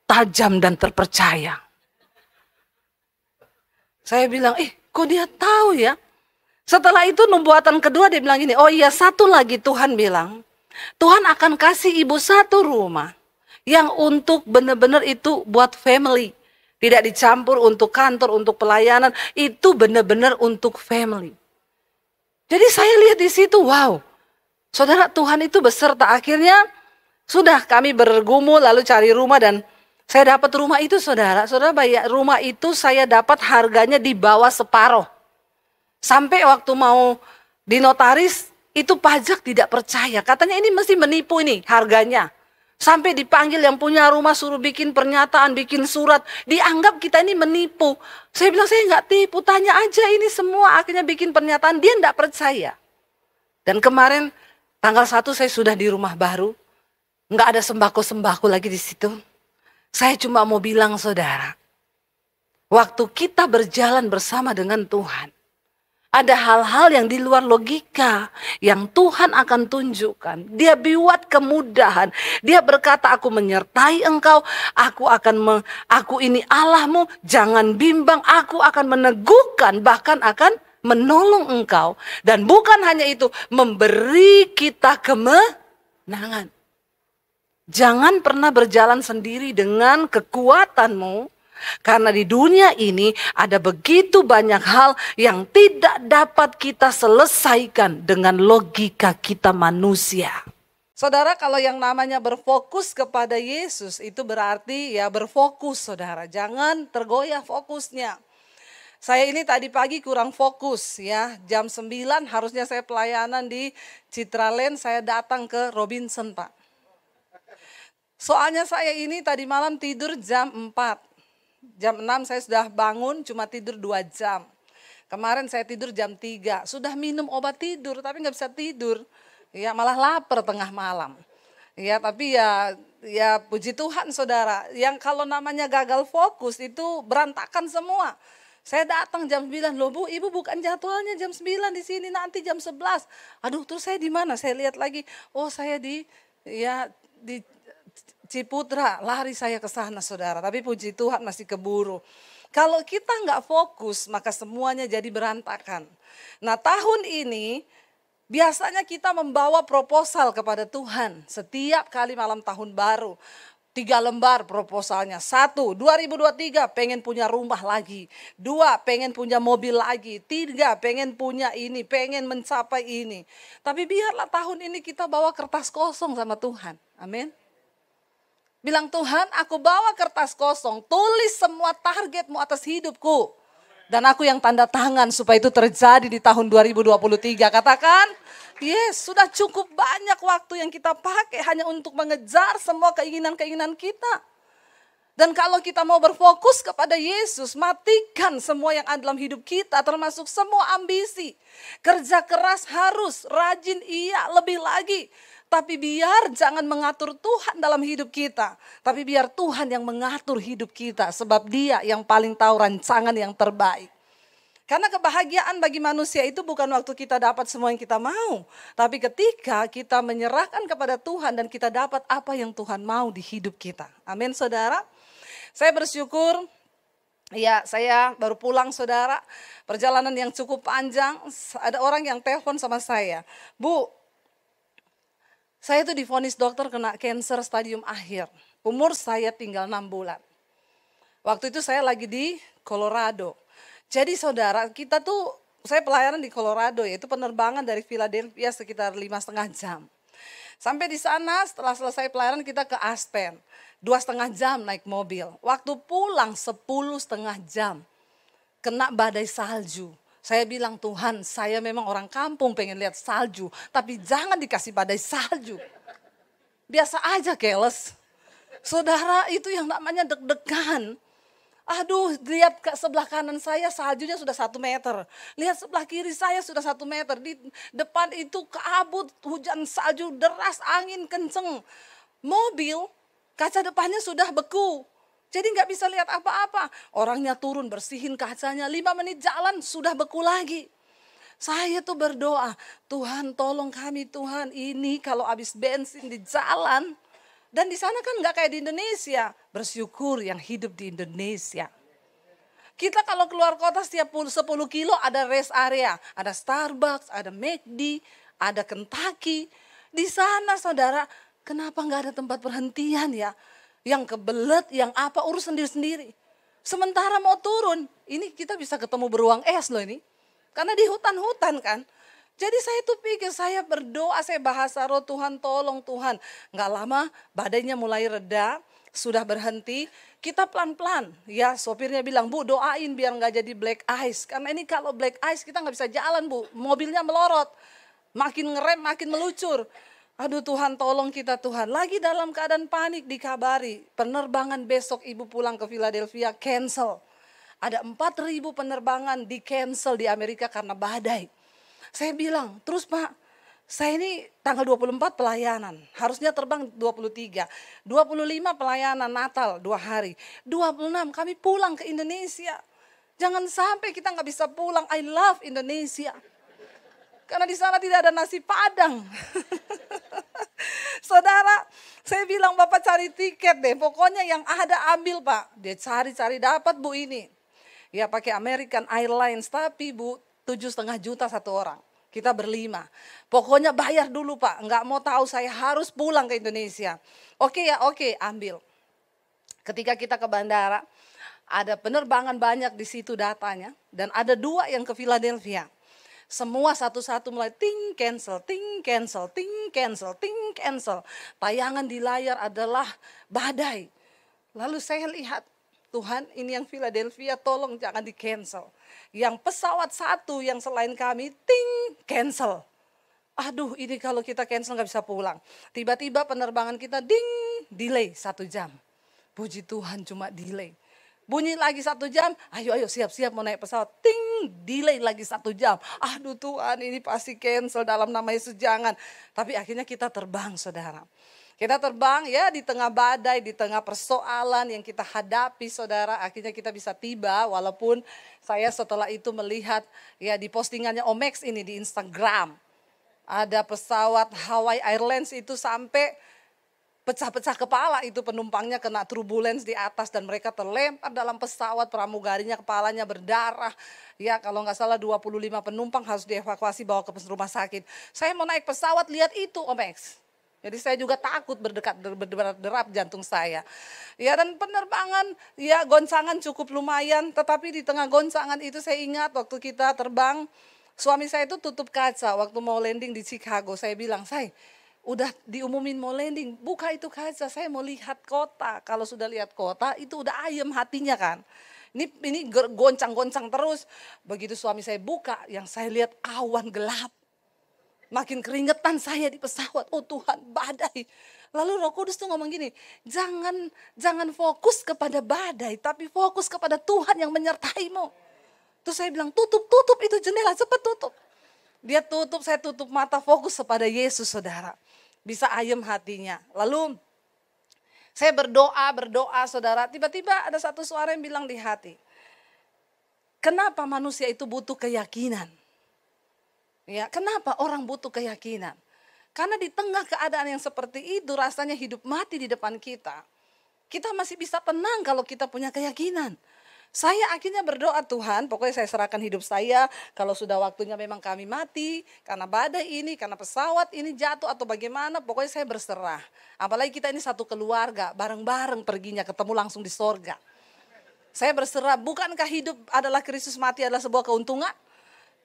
Tajam dan terpercaya. Saya bilang, kok dia tahu ya? Setelah itu nubuatan kedua dia bilang gini, oh iya 1 lagi Tuhan bilang, Tuhan akan kasih ibu 1 rumah yang untuk benar-benar itu buat family. Tidak dicampur untuk kantor, untuk pelayanan, itu benar-benar untuk family. Jadi saya lihat di situ, wow, saudara Tuhan itu beserta. Akhirnya sudah kami bergumul lalu cari rumah dan saya dapat rumah itu saudara. Saudara bayar rumah itu saya dapat harganya di bawah separuh. Sampai waktu mau dinotaris itu pajak tidak percaya. Katanya ini mesti menipu ini harganya. Sampai dipanggil yang punya rumah suruh bikin pernyataan, bikin surat. Dianggap kita ini menipu. Saya bilang saya nggak tipu, tanya aja ini semua. Akhirnya bikin pernyataan, dia nggak percaya. Dan kemarin tanggal 1 saya sudah di rumah baru. Nggak ada sembako-sembako lagi di situ. Saya cuma mau bilang saudara. Waktu kita berjalan bersama dengan Tuhan. Ada hal-hal yang di luar logika yang Tuhan akan tunjukkan. Dia buat kemudahan. Dia berkata, aku menyertai engkau. Aku ini Allahmu. Jangan bimbang. Aku akan meneguhkan bahkan akan menolong engkau. Dan bukan hanya itu, memberi kita kemenangan. Jangan pernah berjalan sendiri dengan kekuatanmu. Karena di dunia ini ada begitu banyak hal yang tidak dapat kita selesaikan dengan logika kita manusia. Saudara, kalau yang namanya berfokus kepada Yesus itu berarti ya berfokus, saudara. Jangan tergoyah fokusnya. Saya ini tadi pagi kurang fokus ya. Jam 9 harusnya saya pelayanan di Citraland, saya datang ke Robinson, Pak. Soalnya saya ini tadi malam tidur jam 4. Jam 6 saya sudah bangun, cuma tidur 2 jam. Kemarin saya tidur jam 3. Sudah minum obat tidur, tapi nggak bisa tidur. Ya malah lapar tengah malam. Ya tapi ya puji Tuhan saudara. Yang kalau namanya gagal fokus itu berantakan semua. Saya datang jam 9, loh Bu, Ibu bukan jadwalnya jam 9 di sini, nanti jam 11. Aduh, terus saya di mana? Saya lihat lagi, oh saya di Ciputra, lari saya ke sana saudara, tapi puji Tuhan masih keburu. Kalau kita nggak fokus, maka semuanya jadi berantakan. Nah tahun ini, biasanya kita membawa proposal kepada Tuhan setiap kali malam tahun baru. 3 lembar proposalnya. 1, 2023 pengen punya rumah lagi. 2, pengen punya mobil lagi. 3, pengen punya ini, pengen mencapai ini. Tapi biarlah tahun ini kita bawa kertas kosong sama Tuhan. Amin. Bilang, Tuhan, aku bawa kertas kosong, tulis semua targetmu atas hidupku. Dan aku yang tanda tangan supaya itu terjadi di tahun 2023. Katakan, yes, sudah cukup banyak waktu yang kita pakai hanya untuk mengejar semua keinginan-keinginan kita. Dan kalau kita mau berfokus kepada Yesus, matikan semua yang ada dalam hidup kita, termasuk semua ambisi. Kerja keras harus, rajin iya, lebih lagi. Tapi biar jangan mengatur Tuhan dalam hidup kita. Tapi biar Tuhan yang mengatur hidup kita. Sebab Dia yang paling tahu rancangan yang terbaik. Karena kebahagiaan bagi manusia itu bukan waktu kita dapat semua yang kita mau. Tapi ketika kita menyerahkan kepada Tuhan dan kita dapat apa yang Tuhan mau di hidup kita. Amin saudara. Saya bersyukur. Ya, saya baru pulang saudara. Perjalanan yang cukup panjang. Ada orang yang telepon sama saya. Bu, saya itu divonis dokter kena kanker stadium akhir. Umur saya tinggal 6 bulan. Waktu itu saya lagi di Colorado. Jadi saudara, kita tuh, saya pelayanan di Colorado, yaitu penerbangan dari Philadelphia sekitar 5,5 jam. Sampai di sana setelah selesai pelayanan kita ke Aspen. 2,5 jam naik mobil. Waktu pulang 10,5 jam. Kena badai salju. Saya bilang, Tuhan, saya memang orang kampung pengen lihat salju. Tapi jangan dikasih badai salju. Biasa aja keles. Saudara, itu yang namanya deg-degan. Aduh, lihat ke sebelah kanan saya saljunya sudah 1 meter. Lihat sebelah kiri saya sudah 1 meter. Di depan itu kabut, hujan salju, deras, angin kenceng. Mobil, kaca depannya sudah beku. Jadi nggak bisa lihat apa-apa. Orangnya turun bersihin kacanya, 5 menit jalan sudah beku lagi. Saya tuh berdoa, Tuhan tolong kami Tuhan, ini kalau habis bensin di jalan. Dan di sana kan nggak kayak di Indonesia. Bersyukur yang hidup di Indonesia. Kita kalau keluar kota setiap 10 kilo ada rest area. Ada Starbucks, ada McD, ada Kentucky. Di sana saudara, kenapa nggak ada tempat perhentian ya? Yang kebelet, yang apa, urus sendiri-sendiri. Sementara mau turun, ini kita bisa ketemu beruang es loh ini. Karena di hutan-hutan kan. Jadi saya tuh pikir, saya berdoa, saya bahasa roh, Tuhan tolong Tuhan. Nggak lama badainya mulai reda, sudah berhenti. Kita pelan-pelan, ya sopirnya bilang, Bu doain biar nggak jadi black ice. Karena ini kalau black ice kita nggak bisa jalan Bu, mobilnya melorot. Makin ngerem, makin melucur. Aduh Tuhan tolong kita Tuhan. Lagi dalam keadaan panik dikabari. Penerbangan besok ibu pulang ke Philadelphia cancel. Ada 4.000 penerbangan di cancel di Amerika karena badai. Saya bilang, terus Pak, saya ini tanggal 24 pelayanan. Harusnya terbang 23. 25 pelayanan Natal 2 hari. 26 kami pulang ke Indonesia. Jangan sampai kita nggak bisa pulang. I love Indonesia. Karena di sana tidak ada nasi Padang. Saudara, saya bilang Bapak cari tiket deh. Pokoknya yang ada ambil Pak. Dia cari-cari dapat Bu ini. Ya pakai American Airlines. Tapi Bu, 7,5 juta satu orang. Kita berlima. Pokoknya bayar dulu Pak, nggak mau tahu, saya harus pulang ke Indonesia. Oke ya, oke, ambil. Ketika kita ke bandara, ada penerbangan banyak di situ datanya. Dan ada 2 yang ke Philadelphia. Semua satu-satu mulai ting cancel, ting cancel, ting cancel, ting cancel. Tayangan di layar adalah badai. Lalu saya lihat, Tuhan ini yang Philadelphia tolong jangan di cancel. Yang pesawat satu yang selain kami ting cancel. Aduh ini kalau kita cancel gak bisa pulang. Tiba-tiba penerbangan kita ding delay 1 jam. Puji Tuhan cuma delay. Bunyi lagi 1 jam, ayo siap-siap mau naik pesawat. Ting, delay lagi 1 jam. Aduh Tuhan ini pasti cancel dalam nama Yesus jangan. Tapi akhirnya kita terbang saudara. Kita terbang ya di tengah badai, di tengah persoalan yang kita hadapi saudara. Akhirnya kita bisa tiba walaupun saya setelah itu melihat ya di postingannya Omex ini di Instagram. Ada pesawat Hawaii Airlines itu sampai pecah-pecah kepala itu penumpangnya kena turbulence di atas dan mereka terlempar dalam pesawat, pramugarinya kepalanya berdarah. Ya kalau nggak salah 25 penumpang harus dievakuasi bawa ke rumah sakit. Saya mau naik pesawat lihat itu Omex. Jadi saya juga takut berderak jantung saya. Ya dan penerbangan ya goncangan cukup lumayan. Tetapi di tengah goncangan itu saya ingat waktu kita terbang. Suami saya itu tutup kaca waktu mau landing di Chicago. Saya bilang, "Say, udah diumumin mau landing, buka itu kaca, saya mau lihat kota." Kalau sudah lihat kota itu udah ayem hatinya kan. Ini goncang-goncang terus. Begitu suami saya buka, yang saya lihat awan gelap. Makin keringetan saya di pesawat. Oh Tuhan, badai. Lalu Roh Kudus tuh ngomong gini, jangan fokus kepada badai, tapi fokus kepada Tuhan yang menyertaimu. Terus saya bilang, tutup itu jendela, cepat tutup. Dia tutup, saya tutup mata, fokus kepada Yesus saudara. Bisa ayem hatinya. Lalu saya berdoa saudara. Tiba-tiba ada satu suara yang bilang di hati, kenapa manusia itu butuh keyakinan? Ya, kenapa orang butuh keyakinan? Karena di tengah keadaan yang seperti itu rasanya hidup mati di depan kita. Kita masih bisa tenang kalau kita punya keyakinan. Saya akhirnya berdoa, Tuhan pokoknya saya serahkan hidup saya. Kalau sudah waktunya memang kami mati karena badai ini, karena pesawat ini jatuh atau bagaimana, pokoknya saya berserah. Apalagi kita ini satu keluarga, bareng-bareng perginya ketemu langsung di sorga. Saya berserah, bukankah hidup adalah Kristus, mati adalah sebuah keuntungan?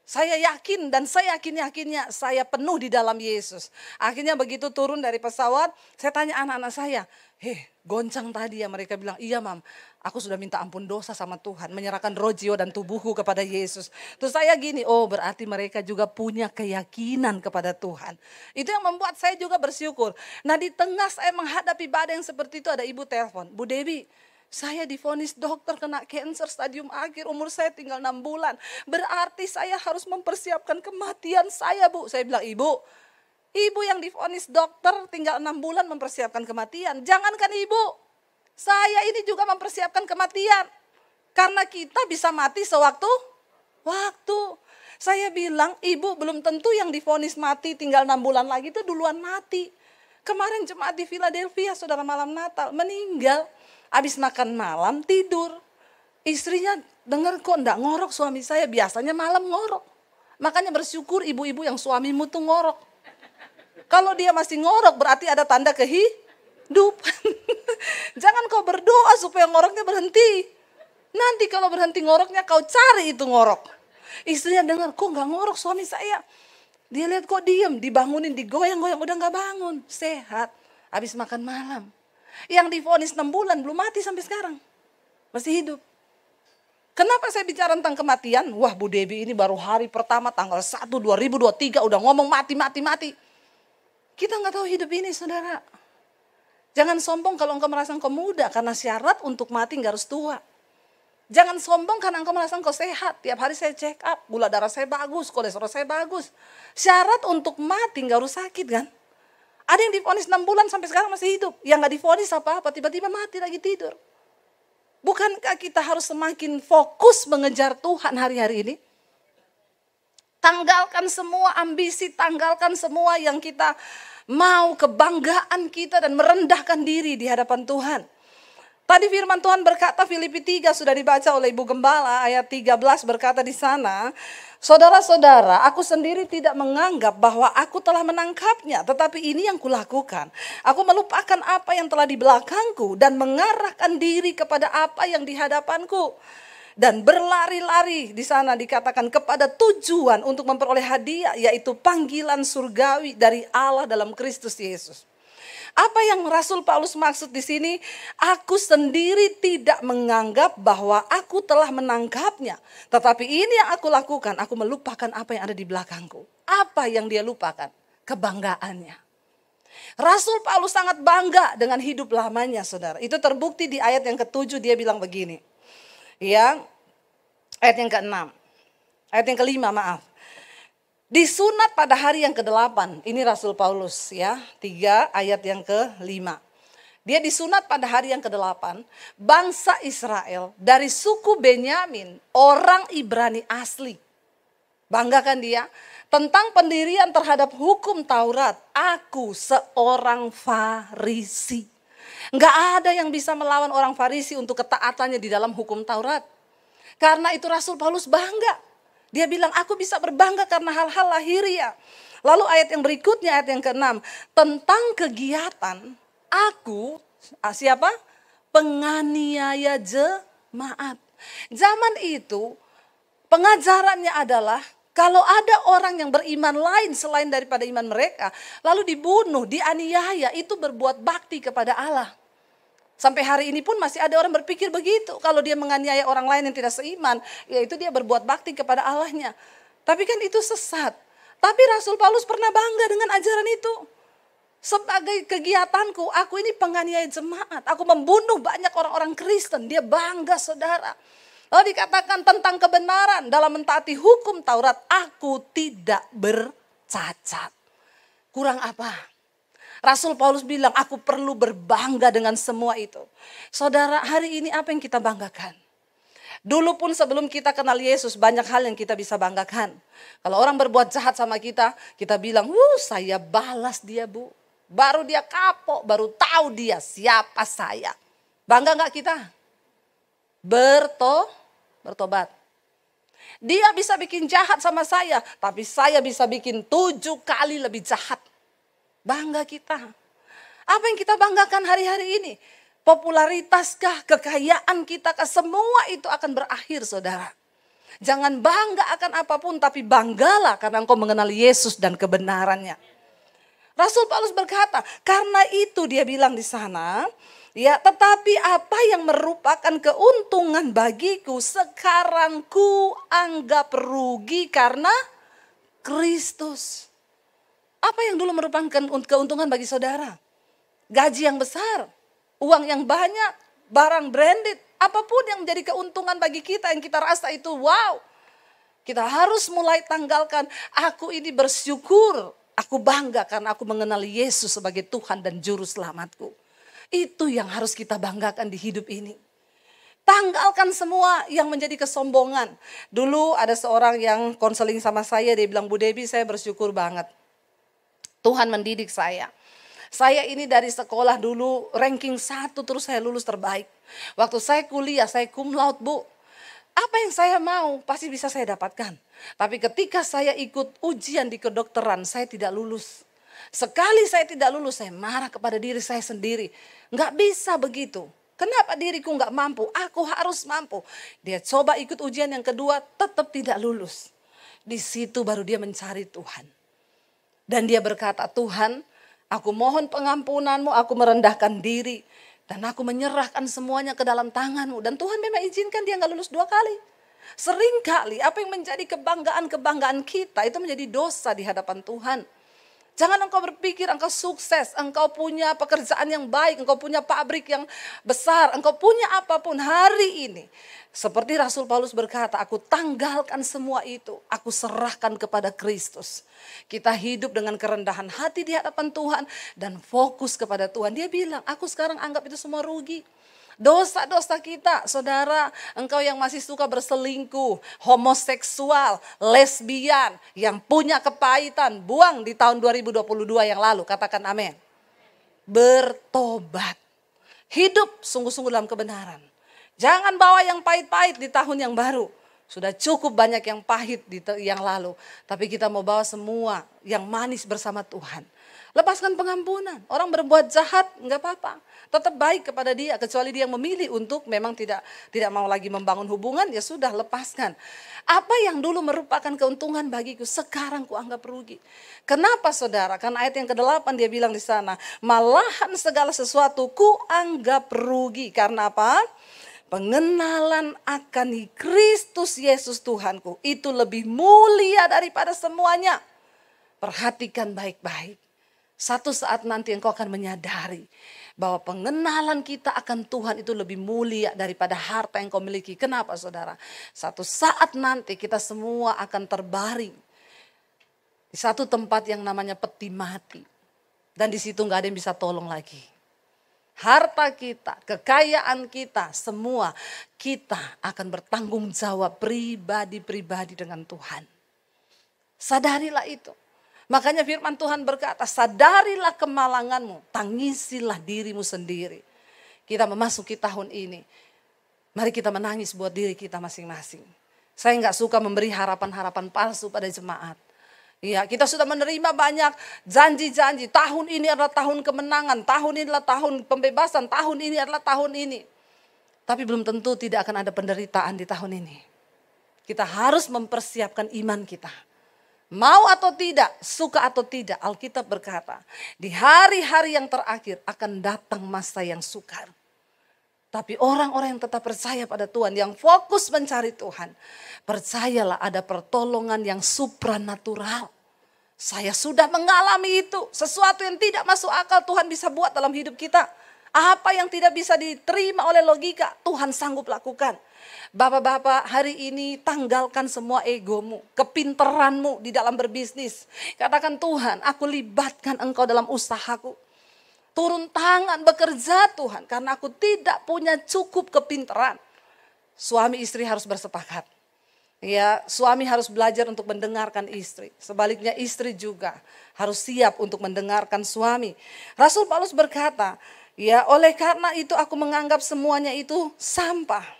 Saya yakin dan saya yakinnya saya penuh di dalam Yesus. Akhirnya begitu turun dari pesawat, saya tanya anak-anak saya, goncang tadi ya? Mereka bilang, iya Mam, aku sudah minta ampun dosa sama Tuhan, menyerahkan roh, jiwa dan tubuhku kepada Yesus. Terus saya gini, oh berarti mereka juga punya keyakinan kepada Tuhan. Itu yang membuat saya juga bersyukur. Nah di tengah saya menghadapi badai yang seperti itu, ada ibu telepon, Bu Dewi, saya divonis dokter kena kanker stadium akhir, umur saya tinggal 6 bulan. Berarti saya harus mempersiapkan kematian saya Bu. Saya bilang, Ibu yang divonis dokter tinggal 6 bulan mempersiapkan kematian. Jangankan Ibu, saya ini juga mempersiapkan kematian. Karena kita bisa mati sewaktu-waktu. Saya bilang, Ibu belum tentu yang divonis mati tinggal 6 bulan lagi itu duluan mati. Kemarin jemaat di Philadelphia, saudara, malam Natal, meninggal. Habis makan malam tidur. Istrinya dengar kok enggak ngorok suami saya. Biasanya malam ngorok. Makanya bersyukur ibu-ibu yang suamimu tuh ngorok. Kalau dia masih ngorok berarti ada tanda kehidupan. Jangan kau berdoa supaya ngoroknya berhenti. Nanti kalau berhenti ngoroknya kau cari itu ngorok. Istrinya dengar kok enggak ngorok suami saya. Dia lihat kok diem, dibangunin, digoyang-goyang, udah enggak bangun. Sehat. Habis makan malam. Yang divonis 6 bulan belum mati sampai sekarang. Masih hidup. Kenapa saya bicara tentang kematian? Wah Bu Dewi ini baru hari pertama tanggal 1 2023 udah ngomong mati. Kita nggak tahu hidup ini saudara. Jangan sombong kalau engkau merasa engkau muda. Karena syarat untuk mati nggak harus tua. Jangan sombong karena engkau merasa engkau sehat. Tiap hari saya check up. Gula darah saya bagus, kolesterol saya bagus. Syarat untuk mati nggak harus sakit kan. Ada yang divonis 6 bulan sampai sekarang masih hidup. Yang gak divonis apa-apa, tiba-tiba mati lagi tidur. Bukankah kita harus semakin fokus mengejar Tuhan hari-hari ini? Tanggalkan semua ambisi, tanggalkan semua yang kita mau, kebanggaan kita dan merendahkan diri di hadapan Tuhan. Tadi firman Tuhan berkata, Filipi 3 sudah dibaca oleh Ibu Gembala, ayat 13 berkata di sana, saudara-saudara, aku sendiri tidak menganggap bahwa aku telah menangkapnya, tetapi ini yang kulakukan. Aku melupakan apa yang telah di belakangku dan mengarahkan diri kepada apa yang di hadapanku. Dan berlari-lari, di sana dikatakan, kepada tujuan untuk memperoleh hadiah, yaitu panggilan surgawi dari Allah dalam Kristus Yesus. Apa yang Rasul Paulus maksud di sini? Aku sendiri tidak menganggap bahwa aku telah menangkapnya. Tetapi ini yang aku lakukan, aku melupakan apa yang ada di belakangku. Apa yang dia lupakan? Kebanggaannya. Rasul Paulus sangat bangga dengan hidup lamanya, saudara. Itu terbukti di ayat yang ke-7, dia bilang begini. Ayat yang ke-6. Ayat yang ke-5, maaf. Disunat pada hari yang ke-8. Ini Rasul Paulus ya. 3 ayat yang ke-5. Dia disunat pada hari yang ke-8. Bangsa Israel dari suku Benyamin. Orang Ibrani asli. Banggakan dia. Tentang pendirian terhadap hukum Taurat. Aku seorang Farisi. Enggak ada yang bisa melawan orang Farisi untuk ketaatannya di dalam hukum Taurat. Karena itu Rasul Paulus bangga. Dia bilang, aku bisa berbangga karena hal-hal lahiriah. Lalu ayat yang berikutnya, ayat yang ke-6. Tentang kegiatan, aku, siapa? Penganiaya jemaat. Zaman itu, pengajarannya adalah, kalau ada orang yang beriman lain selain daripada iman mereka, lalu dibunuh, dianiaya, itu berbuat bakti kepada Allah. Sampai hari ini pun masih ada orang berpikir begitu. Kalau dia menganiaya orang lain yang tidak seiman, yaitu dia berbuat bakti kepada Allahnya. Tapi kan itu sesat. Tapi Rasul Paulus pernah bangga dengan ajaran itu. Sebagai kegiatanku, aku ini penganiaya jemaat. Aku membunuh banyak orang-orang Kristen. Dia bangga, saudara. Lalu dikatakan tentang kebenaran dalam mentaati hukum Taurat, aku tidak bercacat. Kurang apa? Rasul Paulus bilang, aku perlu berbangga dengan semua itu. Saudara, hari ini apa yang kita banggakan? Dulu pun sebelum kita kenal Yesus, banyak hal yang kita bisa banggakan. Kalau orang berbuat jahat sama kita, kita bilang, saya balas dia, Bu. Baru dia kapok, baru tahu dia siapa saya. Bangga gak kita? Bertobat. Dia bisa bikin jahat sama saya, tapi saya bisa bikin 7 kali lebih jahat. Bangga kita. Apa yang kita banggakan hari-hari ini? Popularitas-kah, kekayaan kita, semua itu akan berakhir, saudara. Jangan bangga akan apapun, tapi banggalah karena engkau mengenal Yesus dan kebenarannya. Rasul Paulus berkata, karena itu dia bilang di sana, ya, tetapi apa yang merupakan keuntungan bagiku, sekarang ku anggap rugi karena Kristus. Apa yang dulu merupakan keuntungan bagi saudara? Gaji yang besar, uang yang banyak, barang branded, apapun yang menjadi keuntungan bagi kita yang kita rasa itu wow. Kita harus mulai tanggalkan, aku ini bersyukur, aku bangga karena aku mengenal Yesus sebagai Tuhan dan Juru Selamatku. Itu yang harus kita banggakan di hidup ini. Tanggalkan semua yang menjadi kesombongan. Dulu ada seorang yang konseling sama saya, dia bilang, Bu Debbie, saya bersyukur banget. Tuhan mendidik saya. Saya ini dari sekolah dulu ranking 1 terus saya lulus terbaik. Waktu saya kuliah saya cum laude, Bu. Apa yang saya mau pasti bisa saya dapatkan. Tapi ketika saya ikut ujian di kedokteran saya tidak lulus. Sekali saya tidak lulus saya marah kepada diri saya sendiri. Nggak bisa begitu. Kenapa diriku nggak mampu? Aku harus mampu. Dia coba ikut ujian yang kedua tetap tidak lulus. Di situ baru dia mencari Tuhan. Dan dia berkata, Tuhan, aku mohon pengampunanmu, aku merendahkan diri. Dan aku menyerahkan semuanya ke dalam tanganmu. Dan Tuhan memang izinkan dia gak lulus 2 kali. Seringkali apa yang menjadi kebanggaan kita itu menjadi dosa di hadapan Tuhan. Jangan engkau berpikir engkau sukses, engkau punya pekerjaan yang baik, engkau punya pabrik yang besar, engkau punya apapun hari ini. Seperti Rasul Paulus berkata, aku tanggalkan semua itu, aku serahkan kepada Kristus. Kita hidup dengan kerendahan hati di hadapan Tuhan dan fokus kepada Tuhan. Dia bilang, aku sekarang anggap itu semua rugi. Dosa-dosa kita, saudara, engkau yang masih suka berselingkuh, homoseksual, lesbian, yang punya kepahitan, buang di tahun 2022 yang lalu, katakan amin. Bertobat. Hidup sungguh-sungguh dalam kebenaran. Jangan bawa yang pahit-pahit di tahun yang baru. Sudah cukup banyak yang pahit di yang lalu. Tapi kita mau bawa semua yang manis bersama Tuhan. Lepaskan pengampunan. Orang berbuat jahat, enggak apa-apa. Tetap baik kepada dia, kecuali dia yang memilih untuk memang tidak mau lagi membangun hubungan, ya sudah, lepaskan. Apa yang dulu merupakan keuntungan bagiku, sekarang ku anggap rugi. Kenapa saudara? Karena ayat yang ke-8 dia bilang di sana, malahan segala sesuatu ku anggap rugi. Karena apa? Pengenalan akan Kristus Yesus Tuhanku itu lebih mulia daripada semuanya. Perhatikan baik-baik. Satu saat nanti engkau akan menyadari bahwa pengenalan kita akan Tuhan itu lebih mulia daripada harta yang kau miliki. Kenapa saudara? Satu saat nanti kita semua akan terbaring di satu tempat yang namanya peti mati. Dan di situ gak ada yang bisa tolong lagi. Harta kita, kekayaan kita, semua kita akan bertanggung jawab pribadi-pribadi dengan Tuhan. Sadarilah itu. Makanya firman Tuhan berkata, sadarilah kemalanganmu, tangisilah dirimu sendiri. Kita memasuki tahun ini, mari kita menangis buat diri kita masing-masing. Saya nggak suka memberi harapan-harapan palsu pada jemaat. Ya, kita sudah menerima banyak janji-janji. Tahun ini adalah tahun kemenangan, tahun ini adalah tahun pembebasan, tahun ini adalah tahun ini. Tapi belum tentu tidak akan ada penderitaan di tahun ini. Kita harus mempersiapkan iman kita. Mau atau tidak, suka atau tidak, Alkitab berkata, di hari-hari yang terakhir akan datang masa yang sukar. Tapi orang-orang yang tetap percaya pada Tuhan, yang fokus mencari Tuhan, percayalah ada pertolongan yang supranatural. Saya sudah mengalami itu, sesuatu yang tidak masuk akal Tuhan bisa buat dalam hidup kita. Apa yang tidak bisa diterima oleh logika, Tuhan sanggup lakukan. Bapak-bapak, hari ini tanggalkan semua egomu, kepinteranmu di dalam berbisnis. Katakan, Tuhan, aku libatkan engkau dalam usahaku. Turun tangan bekerja Tuhan, karena aku tidak punya cukup kepinteran. Suami istri harus bersepakat. Ya, suami harus belajar untuk mendengarkan istri. Sebaliknya istri juga harus siap untuk mendengarkan suami. Rasul Paulus berkata, ya, oleh karena itu aku menganggap semuanya itu sampah.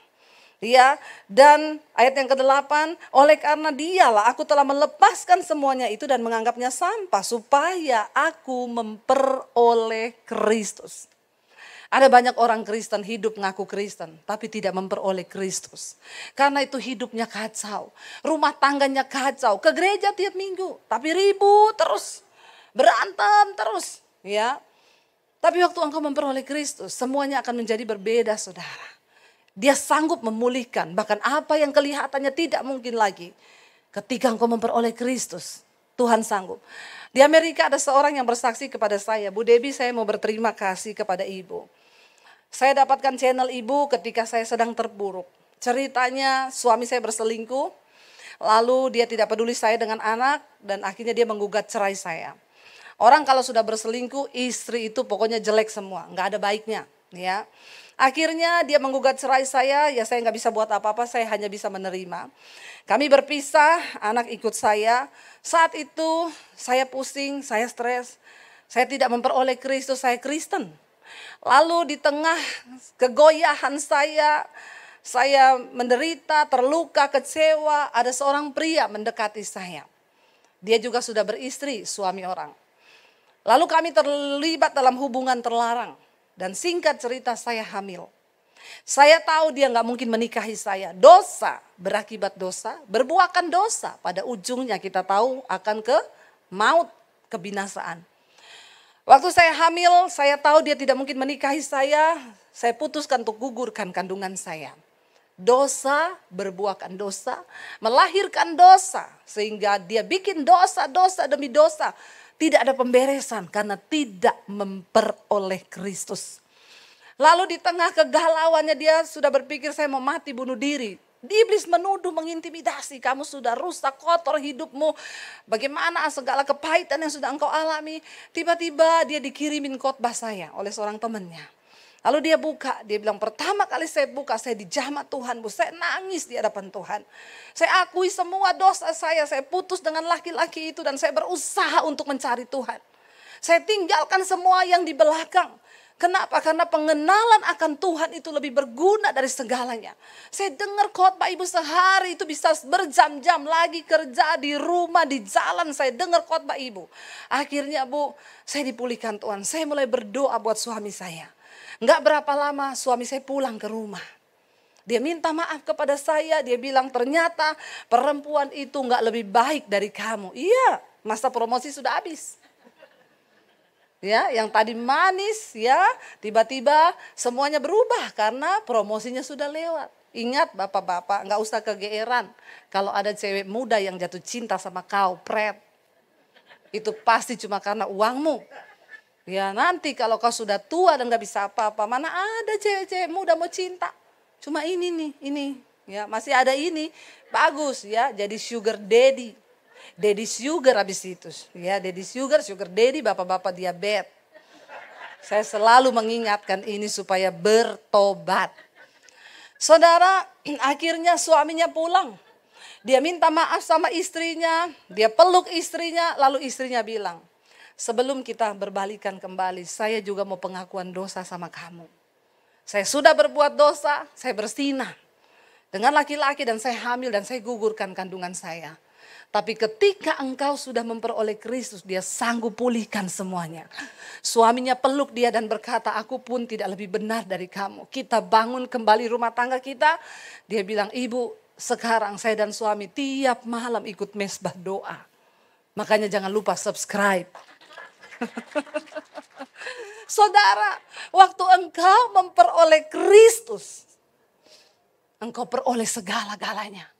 Ya, dan ayat yang ke-8, oleh karena dialah aku telah melepaskan semuanya itu dan menganggapnya sampah supaya aku memperoleh Kristus. Ada banyak orang Kristen hidup ngaku Kristen tapi tidak memperoleh Kristus. Karena itu hidupnya kacau, rumah tangganya kacau, ke gereja tiap minggu tapi ribut terus, berantem terus, ya. Tapi waktu engkau memperoleh Kristus, semuanya akan menjadi berbeda, saudara. Dia sanggup memulihkan, bahkan apa yang kelihatannya tidak mungkin lagi. Ketika engkau memperoleh Kristus, Tuhan sanggup. Di Amerika ada seorang yang bersaksi kepada saya, Bu Debbie, saya mau berterima kasih kepada ibu. Saya dapatkan channel ibu ketika saya sedang terpuruk. Ceritanya suami saya berselingkuh, lalu dia tidak peduli saya dengan anak, dan akhirnya dia menggugat cerai saya. Orang kalau sudah berselingkuh, istri itu pokoknya jelek semua, nggak ada baiknya, ya. Akhirnya dia menggugat cerai saya, ya saya nggak bisa buat apa-apa, saya hanya bisa menerima. Kami berpisah, anak ikut saya. Saat itu saya pusing, saya stres, saya tidak memperoleh Kristus, saya Kristen. Lalu di tengah kegoyahan saya menderita, terluka, kecewa, ada seorang pria mendekati saya. Dia juga sudah beristri, suami orang. Lalu kami terlibat dalam hubungan terlarang. Dan singkat cerita saya hamil. Saya tahu dia gak mungkin menikahi saya. Dosa berakibat dosa, berbuahkan dosa. Pada ujungnya kita tahu akan ke maut, kebinasaan. Waktu saya hamil, saya tahu dia tidak mungkin menikahi saya. Saya putuskan untuk gugurkan kandungan saya. Dosa berbuahkan dosa, melahirkan dosa. Sehingga dia bikin dosa demi dosa. Tidak ada pemberesan karena tidak memperoleh Kristus. Lalu di tengah kegalauannya dia sudah berpikir saya mau mati bunuh diri. Iblis menuduh, mengintimidasi, kamu sudah rusak, kotor hidupmu. Bagaimana segala kepahitan yang sudah engkau alami. Tiba-tiba dia dikirimin khotbah saya oleh seorang temannya. Lalu dia buka, dia bilang pertama kali saya buka, saya dijamah Tuhan, Bu. Saya nangis di hadapan Tuhan. Saya akui semua dosa saya putus dengan laki-laki itu dan saya berusaha untuk mencari Tuhan. Saya tinggalkan semua yang di belakang. Kenapa? Karena pengenalan akan Tuhan itu lebih berguna dari segalanya. Saya dengar khotbah ibu sehari itu bisa berjam-jam lagi kerja di rumah, di jalan. Saya dengar khotbah ibu. Akhirnya bu, saya dipulihkan Tuhan. Saya mulai berdoa buat suami saya. Nggak berapa lama suami saya pulang ke rumah. Dia minta maaf kepada saya. Dia bilang ternyata perempuan itu nggak lebih baik dari kamu. Iya, masa promosi sudah habis. Ya, yang tadi manis ya, tiba-tiba semuanya berubah karena promosinya sudah lewat. Ingat bapak-bapak, nggak usah kegeeran kalau ada cewek muda yang jatuh cinta sama kau, pret. Itu pasti cuma karena uangmu. Ya nanti kalau kau sudah tua dan nggak bisa apa-apa, mana ada cewek-cewek muda mau cinta. Cuma ini nih, ini ya masih ada ini, bagus ya, jadi sugar daddy. Daddy sugar habis itu. Ya, daddy sugar daddy, bapak-bapak diabetes. Saya selalu mengingatkan ini supaya bertobat. Saudara, akhirnya suaminya pulang. Dia minta maaf sama istrinya, dia peluk istrinya, lalu istrinya bilang, sebelum kita berbalikan kembali, saya juga mau pengakuan dosa sama kamu. Saya sudah berbuat dosa, saya bersinah dengan laki-laki dan saya hamil dan saya gugurkan kandungan saya. Tapi ketika engkau sudah memperoleh Kristus, dia sanggup pulihkan semuanya. Suaminya peluk dia dan berkata, aku pun tidak lebih benar dari kamu. Kita bangun kembali rumah tangga kita. Dia bilang, ibu sekarang saya dan suami tiap malam ikut mesbah doa. Makanya jangan lupa subscribe. Saudara, waktu engkau memperoleh Kristus, engkau peroleh segala-galanya.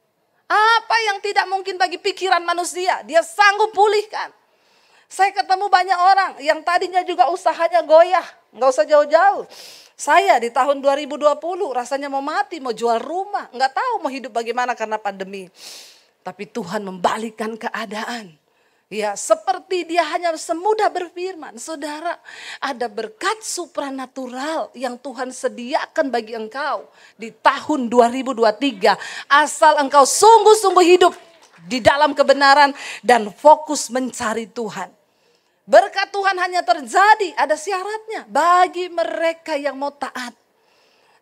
Apa yang tidak mungkin bagi pikiran manusia, dia sanggup pulihkan. Saya ketemu banyak orang yang tadinya juga usahanya goyah, nggak usah jauh-jauh. Saya di tahun 2020 rasanya mau mati, mau jual rumah, nggak tahu mau hidup bagaimana karena pandemi. Tapi Tuhan membalikkan keadaan. Ya, seperti dia hanya semudah berfirman, saudara, ada berkat supranatural yang Tuhan sediakan bagi engkau di tahun 2023. Asal engkau sungguh-sungguh hidup di dalam kebenaran dan fokus mencari Tuhan. Berkat Tuhan hanya terjadi, ada syaratnya bagi mereka yang mau taat.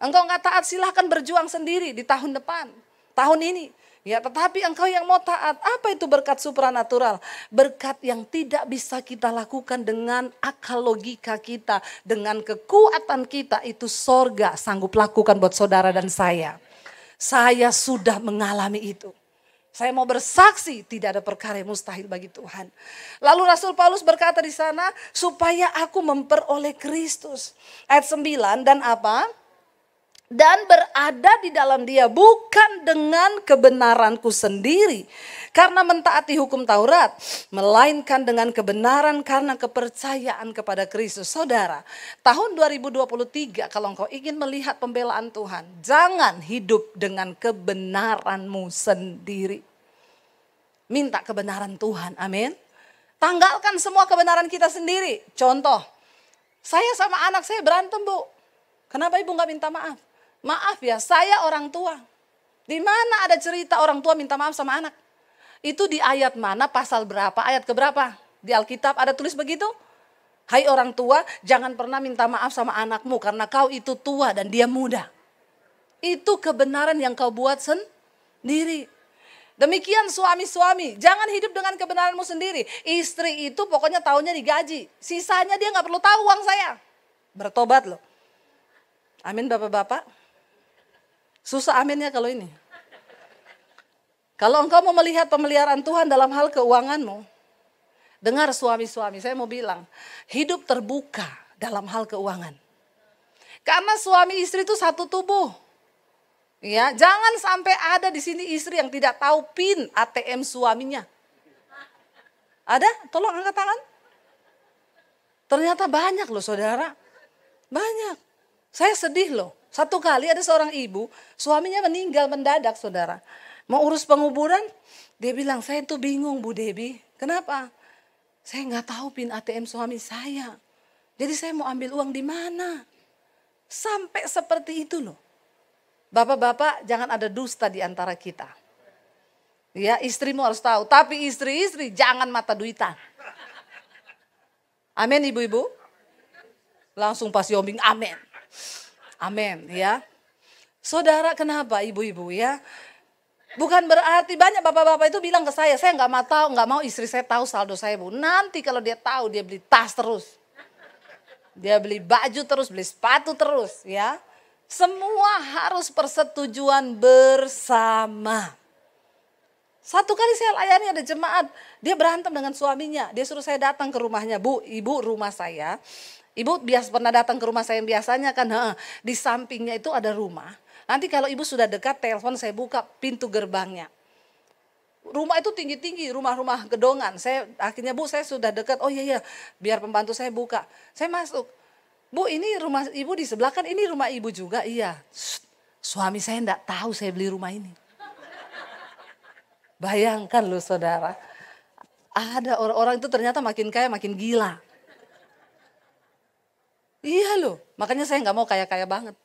Engkau nggak taat silahkan berjuang sendiri di tahun depan, tahun ini. Ya, tetapi engkau yang mau taat, apa itu berkat supranatural? Berkat yang tidak bisa kita lakukan dengan akal logika kita, dengan kekuatan kita, itu sorga sanggup lakukan buat saudara dan saya. Saya sudah mengalami itu. Saya mau bersaksi, tidak ada perkara yang mustahil bagi Tuhan. Lalu Rasul Paulus berkata di sana, supaya aku memperoleh Kristus. Ayat 9, dan apa? Dan berada di dalam dia bukan dengan kebenaranku sendiri karena mentaati hukum Taurat, melainkan dengan kebenaran karena kepercayaan kepada Kristus. Saudara, tahun 2023 kalau engkau ingin melihat pembelaan Tuhan, jangan hidup dengan kebenaranmu sendiri. Minta kebenaran Tuhan, amin. Tanggalkan semua kebenaran kita sendiri. Contoh, saya sama anak saya berantem, Bu. Kenapa ibu gak minta maaf? Maaf ya, saya orang tua. Di mana ada cerita orang tua minta maaf sama anak? Itu di ayat mana, pasal berapa, ayat keberapa? Di Alkitab ada tulis begitu? Hai orang tua, jangan pernah minta maaf sama anakmu karena kau itu tua dan dia muda. Itu kebenaran yang kau buat sendiri. Demikian suami-suami, jangan hidup dengan kebenaranmu sendiri. Istri itu pokoknya tahunnya digaji, sisanya dia gak perlu tahu uang saya. Bertobat loh. Amin bapak-bapak. Susah aminnya kalau ini. Kalau engkau mau melihat pemeliharaan Tuhan dalam hal keuanganmu, dengar suami-suami, saya mau bilang, hidup terbuka dalam hal keuangan. Karena suami istri itu satu tubuh. Ya, jangan sampai ada di sini istri yang tidak tahu PIN ATM suaminya. Ada? Tolong angkat tangan. Ternyata banyak loh saudara. Banyak. Saya sedih loh. Satu kali ada seorang ibu, suaminya meninggal mendadak saudara. Mau urus penguburan, dia bilang, saya tuh bingung Bu Debbie. Kenapa? Saya nggak tahu PIN ATM suami saya. Jadi saya mau ambil uang di mana? Sampai seperti itu loh. Bapak-bapak jangan ada dusta di antara kita. Ya, istrimu harus tahu. Tapi istri-istri jangan mata duitan. Amin ibu-ibu. Langsung pas yombing, amin. Amin ya. Saudara, kenapa ibu-ibu ya? Bukan berarti banyak bapak-bapak itu bilang ke saya nggak mau istri saya tahu saldo saya, Bu. Nanti kalau dia tahu, dia beli tas terus. Dia beli baju terus, beli sepatu terus ya. Semua harus persetujuan bersama. Satu kali saya layani ada jemaat, dia berantem dengan suaminya. Dia suruh saya datang ke rumahnya, Bu, ibu rumah saya. Ibu pernah datang ke rumah saya yang biasanya kan, di sampingnya itu ada rumah. Nanti kalau ibu sudah dekat, telepon saya buka pintu gerbangnya. Rumah itu tinggi-tinggi, rumah-rumah gedongan. Akhirnya, Bu, saya sudah dekat. Oh iya, biar pembantu saya buka. Saya masuk. Bu, ini rumah ibu di sebelah kan, ini rumah ibu juga. Iya. Suami saya enggak tahu saya beli rumah ini. Bayangkan loh saudara. Ada orang-orang itu ternyata makin kaya makin gila. Iya loh, makanya saya nggak mau kaya-kaya banget.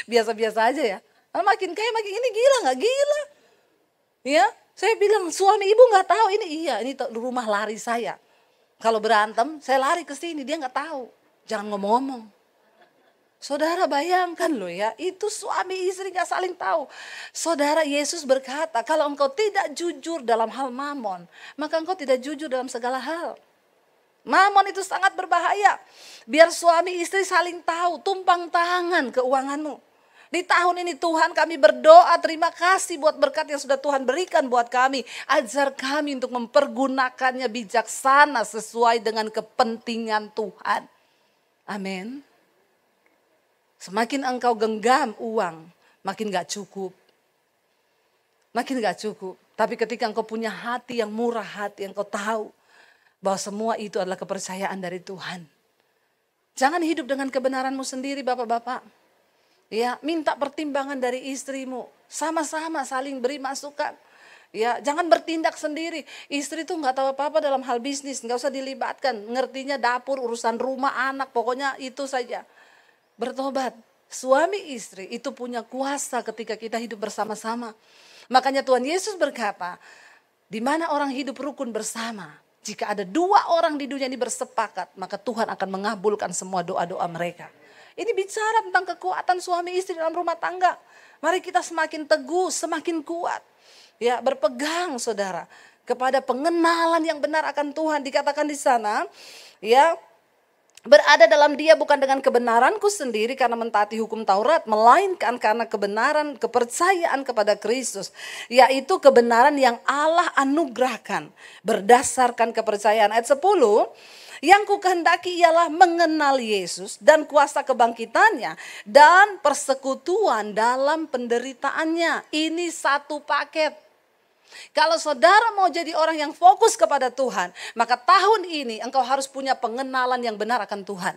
Biasa-biasa aja ya. Karena makin kaya makin ini gila nggak gila. Ya, saya bilang suami ibu nggak tahu ini ini rumah lari saya. Kalau berantem saya lari ke sini dia nggak tahu. Jangan ngomong-ngomong. Saudara bayangkan loh ya, itu suami istri nggak saling tahu. Saudara, Yesus berkata kalau engkau tidak jujur dalam hal mamon, maka engkau tidak jujur dalam segala hal. Mamon itu sangat berbahaya. Biar suami istri saling tahu, tumpang tangan keuanganmu. Di tahun ini Tuhan kami berdoa, terima kasih buat berkat yang sudah Tuhan berikan buat kami. Ajar kami untuk mempergunakannya bijaksana sesuai dengan kepentingan Tuhan. Amin. Semakin engkau genggam uang, makin gak cukup. Makin gak cukup. Tapi ketika engkau punya hati yang murah hati, engkau tahu bahwa semua itu adalah kepercayaan dari Tuhan. Jangan hidup dengan kebenaranmu sendiri bapak-bapak. Ya, minta pertimbangan dari istrimu. Sama-sama saling beri masukan. Ya, jangan bertindak sendiri. Istri tuh nggak tahu apa-apa dalam hal bisnis, nggak usah dilibatkan. Ngertinya dapur, urusan rumah, anak, pokoknya itu saja. Bertobat. Suami istri itu punya kuasa ketika kita hidup bersama-sama. Makanya Tuhan Yesus berkata, di mana orang hidup rukun bersama. Jika ada 2 orang di dunia ini bersepakat, maka Tuhan akan mengabulkan semua doa-doa mereka. Ini bicara tentang kekuatan suami istri dalam rumah tangga. Mari kita semakin teguh, semakin kuat. Ya, berpegang saudara kepada pengenalan yang benar akan Tuhan. Dikatakan di sana, ya, berada dalam dia bukan dengan kebenaranku sendiri karena mentaati hukum Taurat, melainkan karena kebenaran kepercayaan kepada Kristus, yaitu kebenaran yang Allah anugerahkan berdasarkan kepercayaan. Ayat 10, yang kukehendaki ialah mengenal Yesus dan kuasa kebangkitannya dan persekutuan dalam penderitaannya. Ini satu paket. Kalau saudara mau jadi orang yang fokus kepada Tuhan, maka tahun ini engkau harus punya pengenalan yang benar akan Tuhan.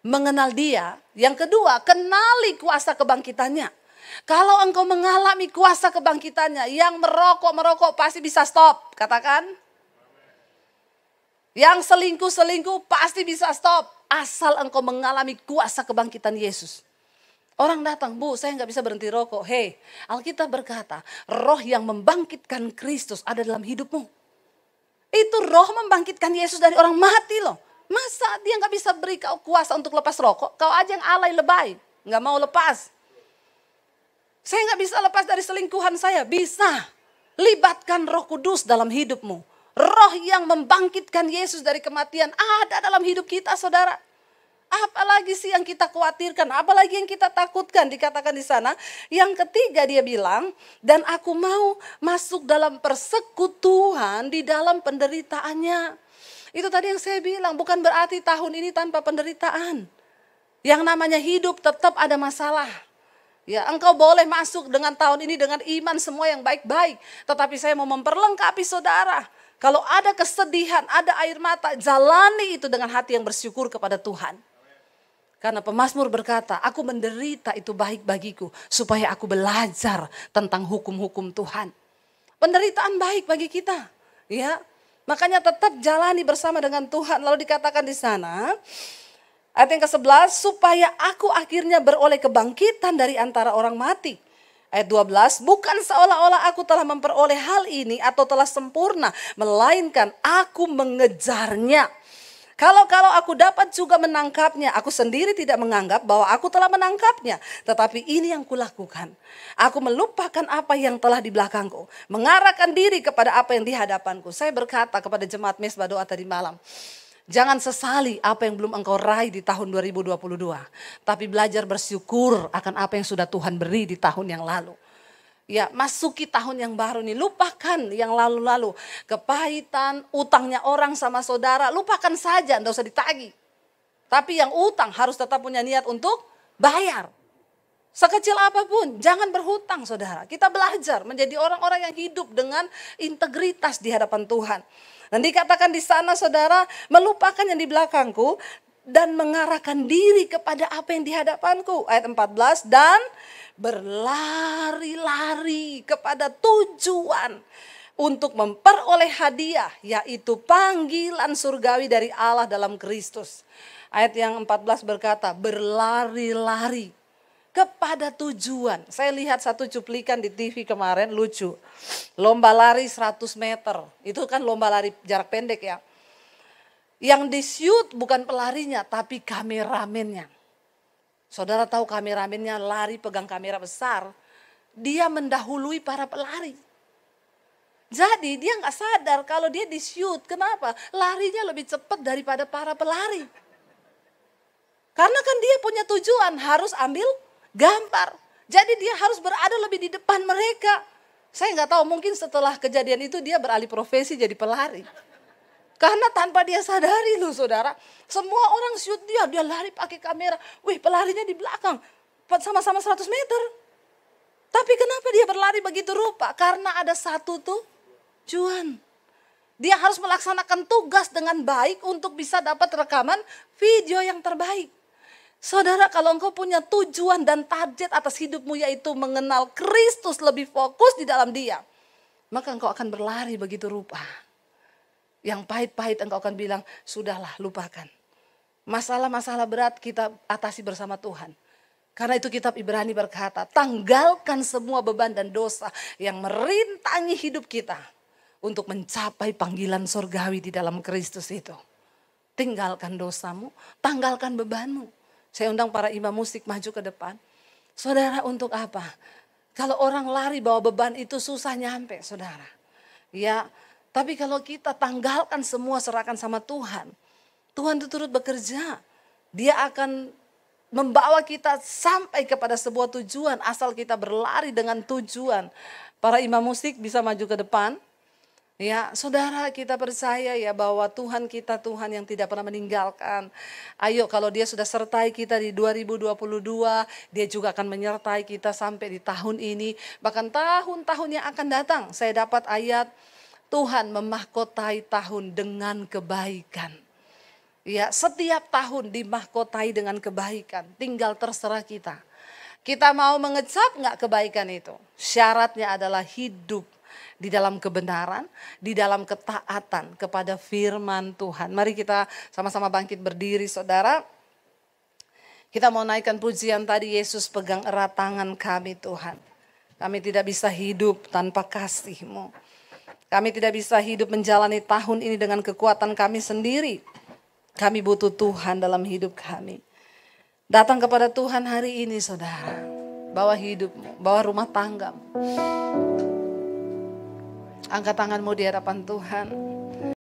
Mengenal dia. Yang kedua, kenali kuasa kebangkitannya. Kalau engkau mengalami kuasa kebangkitannya, yang merokok pasti bisa stop. Katakan. Yang selingkuh pasti bisa stop. Asal engkau mengalami kuasa kebangkitan Yesus. Orang datang, Bu, saya nggak bisa berhenti rokok. Hei, Alkitab berkata, roh yang membangkitkan Kristus ada dalam hidupmu. Itu roh membangkitkan Yesus dari orang mati loh. Masa dia nggak bisa beri kau kuasa untuk lepas rokok? Kau aja yang alay lebay, nggak mau lepas. Saya nggak bisa lepas dari selingkuhan saya. Bisa. Libatkan Roh Kudus dalam hidupmu. Roh yang membangkitkan Yesus dari kematian ada dalam hidup kita, saudara. Apalagi sih yang kita khawatirkan, apalagi yang kita takutkan, dikatakan di sana. Yang ketiga dia bilang, dan aku mau masuk dalam persekutuan di dalam penderitaannya. Itu tadi yang saya bilang, bukan berarti tahun ini tanpa penderitaan. Yang namanya hidup tetap ada masalah. Ya, engkau boleh masuk dengan tahun ini dengan iman semua yang baik-baik. Tetapi saya mau memperlengkapi saudara. Kalau ada kesedihan, ada air mata, jalani itu dengan hati yang bersyukur kepada Tuhan. Karena pemazmur berkata, aku menderita itu baik bagiku supaya aku belajar tentang hukum-hukum Tuhan. Penderitaan baik bagi kita, ya. Makanya tetap jalani bersama dengan Tuhan. Lalu dikatakan di sana, ayat yang ke-11, supaya aku akhirnya beroleh kebangkitan dari antara orang mati. Ayat 12, bukan seolah-olah aku telah memperoleh hal ini atau telah sempurna, melainkan aku mengejarnya. Kalau aku dapat juga menangkapnya, aku sendiri tidak menganggap bahwa aku telah menangkapnya. Tetapi ini yang kulakukan. Aku melupakan apa yang telah di belakangku. Mengarahkan diri kepada apa yang di hadapanku. Saya berkata kepada jemaat Mesbah Doa tadi malam. Jangan sesali apa yang belum engkau raih di tahun 2022. Tapi belajar bersyukur akan apa yang sudah Tuhan beri di tahun yang lalu. Ya, masuki tahun yang baru nih, lupakan yang lalu-lalu. Kepahitan, utangnya orang sama saudara, lupakan saja, enggak usah ditagih. Tapi yang utang harus tetap punya niat untuk bayar. Sekecil apapun, jangan berhutang saudara. Kita belajar menjadi orang-orang yang hidup dengan integritas di hadapan Tuhan. Dan dikatakan di sana saudara, melupakan yang di belakangku dan mengarahkan diri kepada apa yang di hadapanku. Ayat 14, dan berlari-lari kepada tujuan untuk memperoleh hadiah, yaitu panggilan surgawi dari Allah dalam Kristus. Ayat yang 14 berkata, berlari-lari kepada tujuan. Saya lihat satu cuplikan di TV kemarin, lucu. Lomba lari 100 meter, itu kan lomba lari jarak pendek ya. Yang di-shoot bukan pelarinya, tapi kameramennya. Saudara tahu kameramennya lari pegang kamera besar. Dia mendahului para pelari. Jadi dia nggak sadar kalau dia di-shoot. Kenapa? Larinya lebih cepat daripada para pelari. Karena kan dia punya tujuan harus ambil gambar. Jadi dia harus berada lebih di depan mereka. Saya nggak tahu, mungkin setelah kejadian itu dia beralih profesi jadi pelari. Karena tanpa dia sadari loh saudara, semua orang shoot dia lari pakai kamera. Wih, pelarinya di belakang, sama-sama 100 meter. Tapi kenapa dia berlari begitu rupa? Karena ada satu tujuan. Dia harus melaksanakan tugas dengan baik untuk bisa dapat rekaman video yang terbaik. Saudara, kalau engkau punya tujuan dan target atas hidupmu, yaitu mengenal Kristus lebih fokus di dalam Dia, maka engkau akan berlari begitu rupa. Yang pahit-pahit engkau akan bilang, sudahlah lupakan. Masalah-masalah berat kita atasi bersama Tuhan. Karena itu kitab Ibrani berkata, tanggalkan semua beban dan dosa yang merintangi hidup kita untuk mencapai panggilan surgawi di dalam Kristus itu. Tinggalkan dosamu, tanggalkan bebanmu. Saya undang para imam musik maju ke depan. Saudara, untuk apa? Kalau orang lari bawa beban itu susah nyampe, saudara. Ya, tapi kalau kita tanggalkan semua, serahkan sama Tuhan. Tuhan itu turut bekerja. Dia akan membawa kita sampai kepada sebuah tujuan asal kita berlari dengan tujuan. Para imam musik bisa maju ke depan. Ya, saudara, kita percaya ya bahwa Tuhan kita Tuhan yang tidak pernah meninggalkan. Ayo, kalau Dia sudah sertai kita di 2022, Dia juga akan menyertai kita sampai di tahun ini, bahkan tahun-tahun yang akan datang. Saya dapat ayat, Tuhan memahkotai tahun dengan kebaikan. Ya, setiap tahun dimahkotai dengan kebaikan. Tinggal terserah kita. Kita mau mengecap nggak kebaikan itu? Syaratnya adalah hidup di dalam kebenaran, di dalam ketaatan kepada firman Tuhan. Mari kita sama-sama bangkit berdiri, saudara. Kita mau naikkan pujian tadi, Yesus pegang erat tangan kami Tuhan. Kami tidak bisa hidup tanpa kasih-Mu. Kami tidak bisa hidup menjalani tahun ini dengan kekuatan kami sendiri. Kami butuh Tuhan dalam hidup kami. Datang kepada Tuhan hari ini saudara. Bawa hidupmu, bawa rumah tanggamu. Angkat tanganmu di hadapan Tuhan.